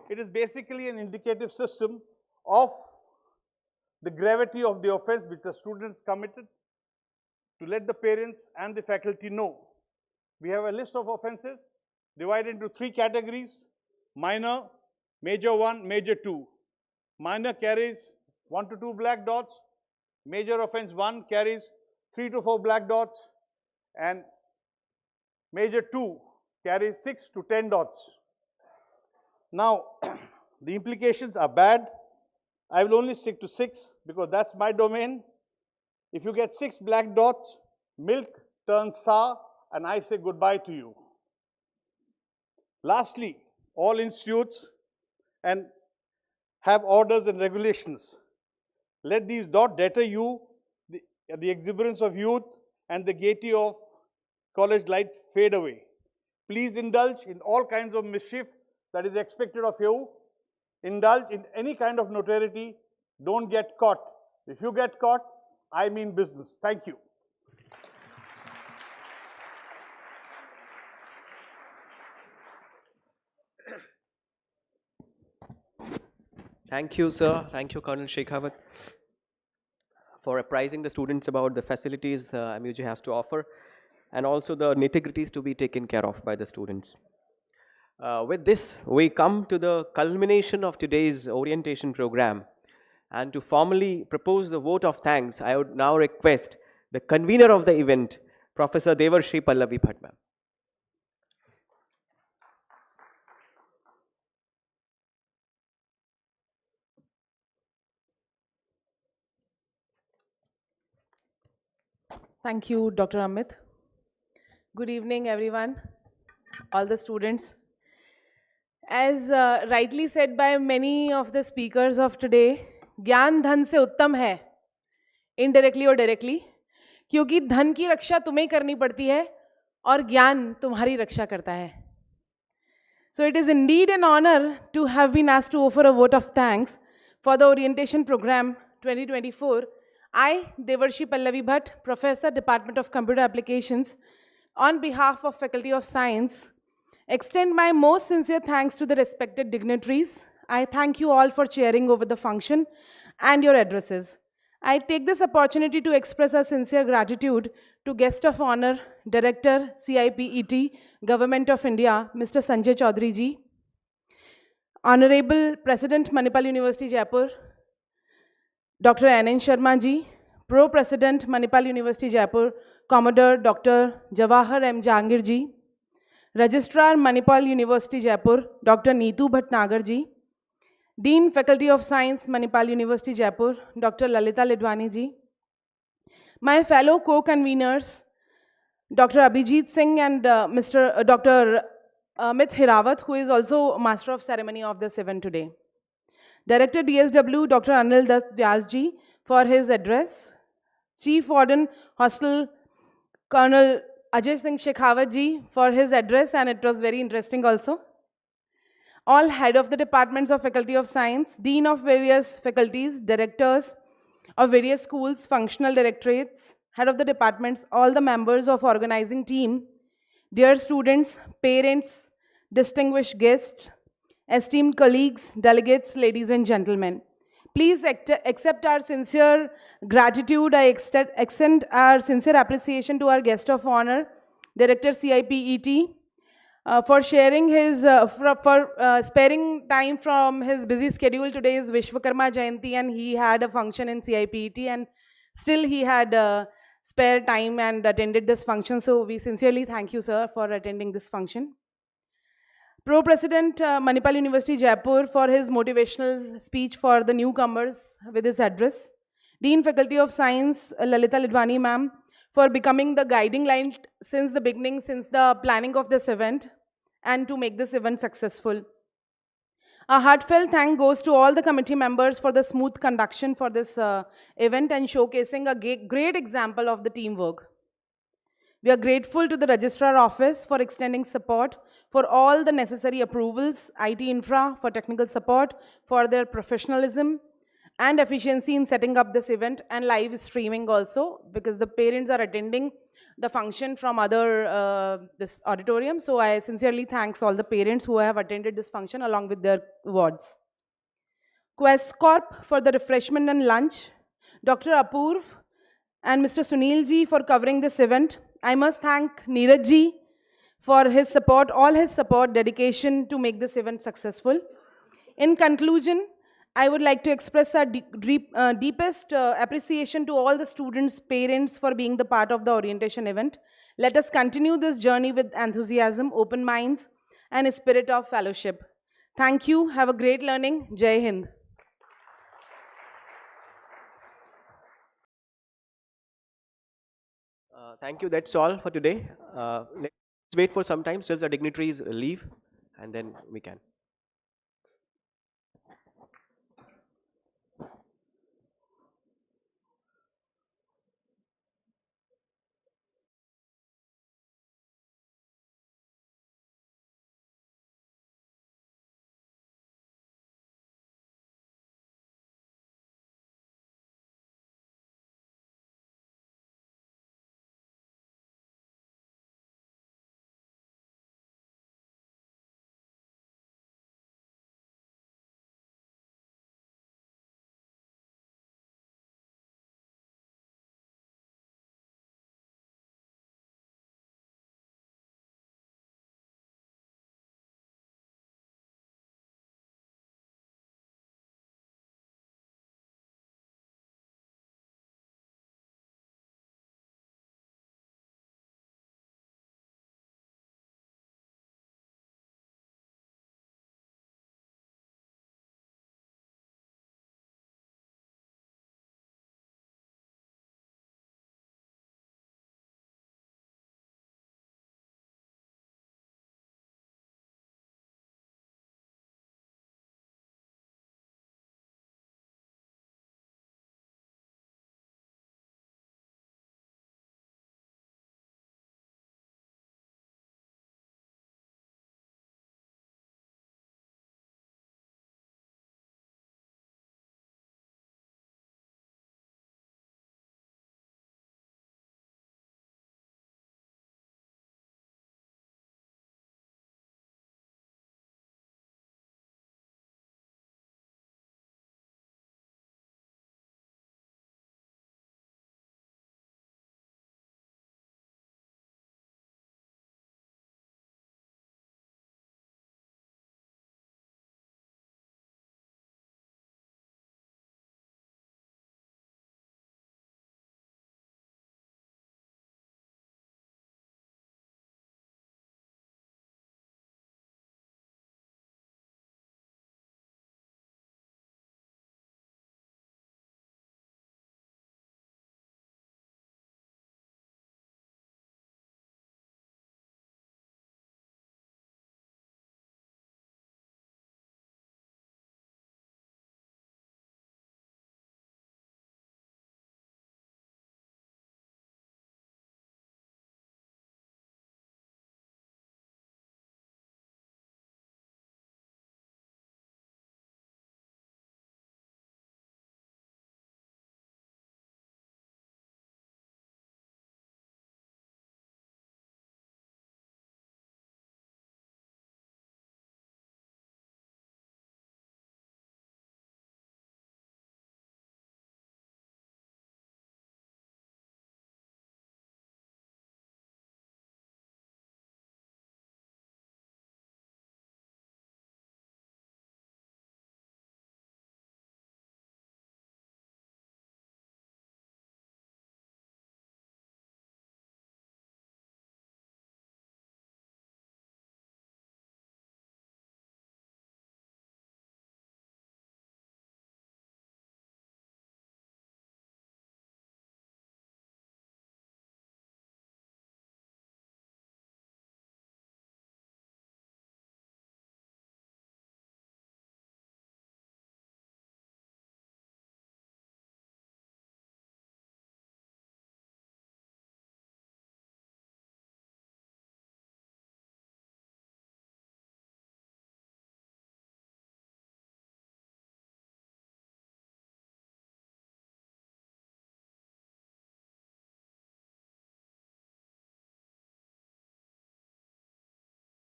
S18: it is basically an indicative system of the gravity of the offense which the students committed, to let the parents and the faculty know. We have a list of offenses divided into 3 categories: minor, major 1, major 2. Minor carries 1 to 2 black dots, major offense 1 carries 3 to 4 black dots, and major 2 carries 6 to 10 dots. Now, the implications are bad. I will only stick to 6 because that's my domain. If you get 6 black dots, milk turns sour, and I say goodbye to you. Lastly, all institutes and have orders and regulations. Let these not deter you the exuberance of youth and the gaiety of college life fade away. Please indulge in all kinds of mischief that is expected of you. Indulge in any kind of notoriety. Don't get caught. If you get caught, I mean business. Thank you.
S13: Thank you, sir. Thank you, Colonel Shekhawat, for apprising the students about the facilities MUJ has to offer and also the nitty-gritties to be taken care of by the students. With this, we come to the culmination of today's orientation program. And to formally propose the vote of thanks, I would now request the convener of the event, Professor Devarshi Pallavi Bhatt, ma'am.
S19: Thank you, Dr. Amit. Good evening, everyone, all the students. As rightly said by many of the speakers of today, ज्ञान धन से उत्तम है, indirectly or directly, क्योंकि धन की रक्षा तुम्हें करनी पड़ती है और ज्ञान तुम्हारी रक्षा करता है. So it is indeed an honor to have been asked to offer a vote of thanks for the orientation program 2024. I, Devarshi Pallavi Bhatt, Professor, Department of Computer Applications, on behalf of Faculty of Science, extend my most sincere thanks to the respected dignitaries. I thank you all for chairing over the function and your addresses. I take this opportunity to express our sincere gratitude to Guest of Honor, Director, CIPET, Government of India, Mr. Sanjay Chaudhary ji, Honorable President, Manipal University Jaipur, Dr. N.N. Sharma ji, Pro-President, Manipal University Jaipur, Commodore Dr. Jawahar M. Jahangir ji, Registrar, Manipal University Jaipur, Dr. Neetu Bhatnagar ji, Dean, Faculty of Science, Manipal University Jaipur, Dr. Lalita Lidwani ji, my fellow co-conveners, Dr. Abhijit Singh and Dr. Amit Hirawat, who is also Master of Ceremony of this event today. Director DSW, Dr. Anil Dutt Vyas ji, for his address. Chief Warden, Hostel, Colonel Ajay Singh Shekhawat ji, for his address, and it was very interesting also. All head of the departments of Faculty of Science, Dean of various faculties, directors of various schools, functional directorates, head of the departments, all the members of organizing team, dear students, parents, distinguished guests, esteemed colleagues, delegates, ladies and gentlemen. Please accept our sincere gratitude. I extend our sincere appreciation to our guest of honor, Director CIPET, for sharing his, sparing time from his busy schedule. Today is Vishwakarma Jayanti and he had a function in CIPET and still he had spare time and attended this function. So we sincerely thank you, sir, for attending this function. Pro-President Manipal University Jaipur for his motivational speech for the newcomers with his address. Dean Faculty of Science Lalita Lidwani ma'am for becoming the guiding light since the beginning, since the planning of this event and to make this event successful. A heartfelt thank goes to all the committee members for the smooth conduction for this event and showcasing a great example of the teamwork. We are grateful to the Registrar Office for extending support for all the necessary approvals, IT infra for technical support, for their professionalism and efficiency in setting up this event and live streaming also, because the parents are attending the function from this auditorium. So I sincerely thanks all the parents who have attended this function along with their wards. Quest Corp for the refreshment and lunch, Dr. Apurv and Mr. Sunil ji for covering this event. I must thank Neeraj ji for his support, all his support, dedication to make this event successful. In conclusion, I would like to express our deepest appreciation to all the students, parents for being the part of the orientation event. Let us continue this journey with enthusiasm, open minds, and a spirit of fellowship. Thank you. Have a great learning. Jai Hind.
S13: Thank you. That's all for today. Let's wait for some time till the dignitaries leave, and then we can.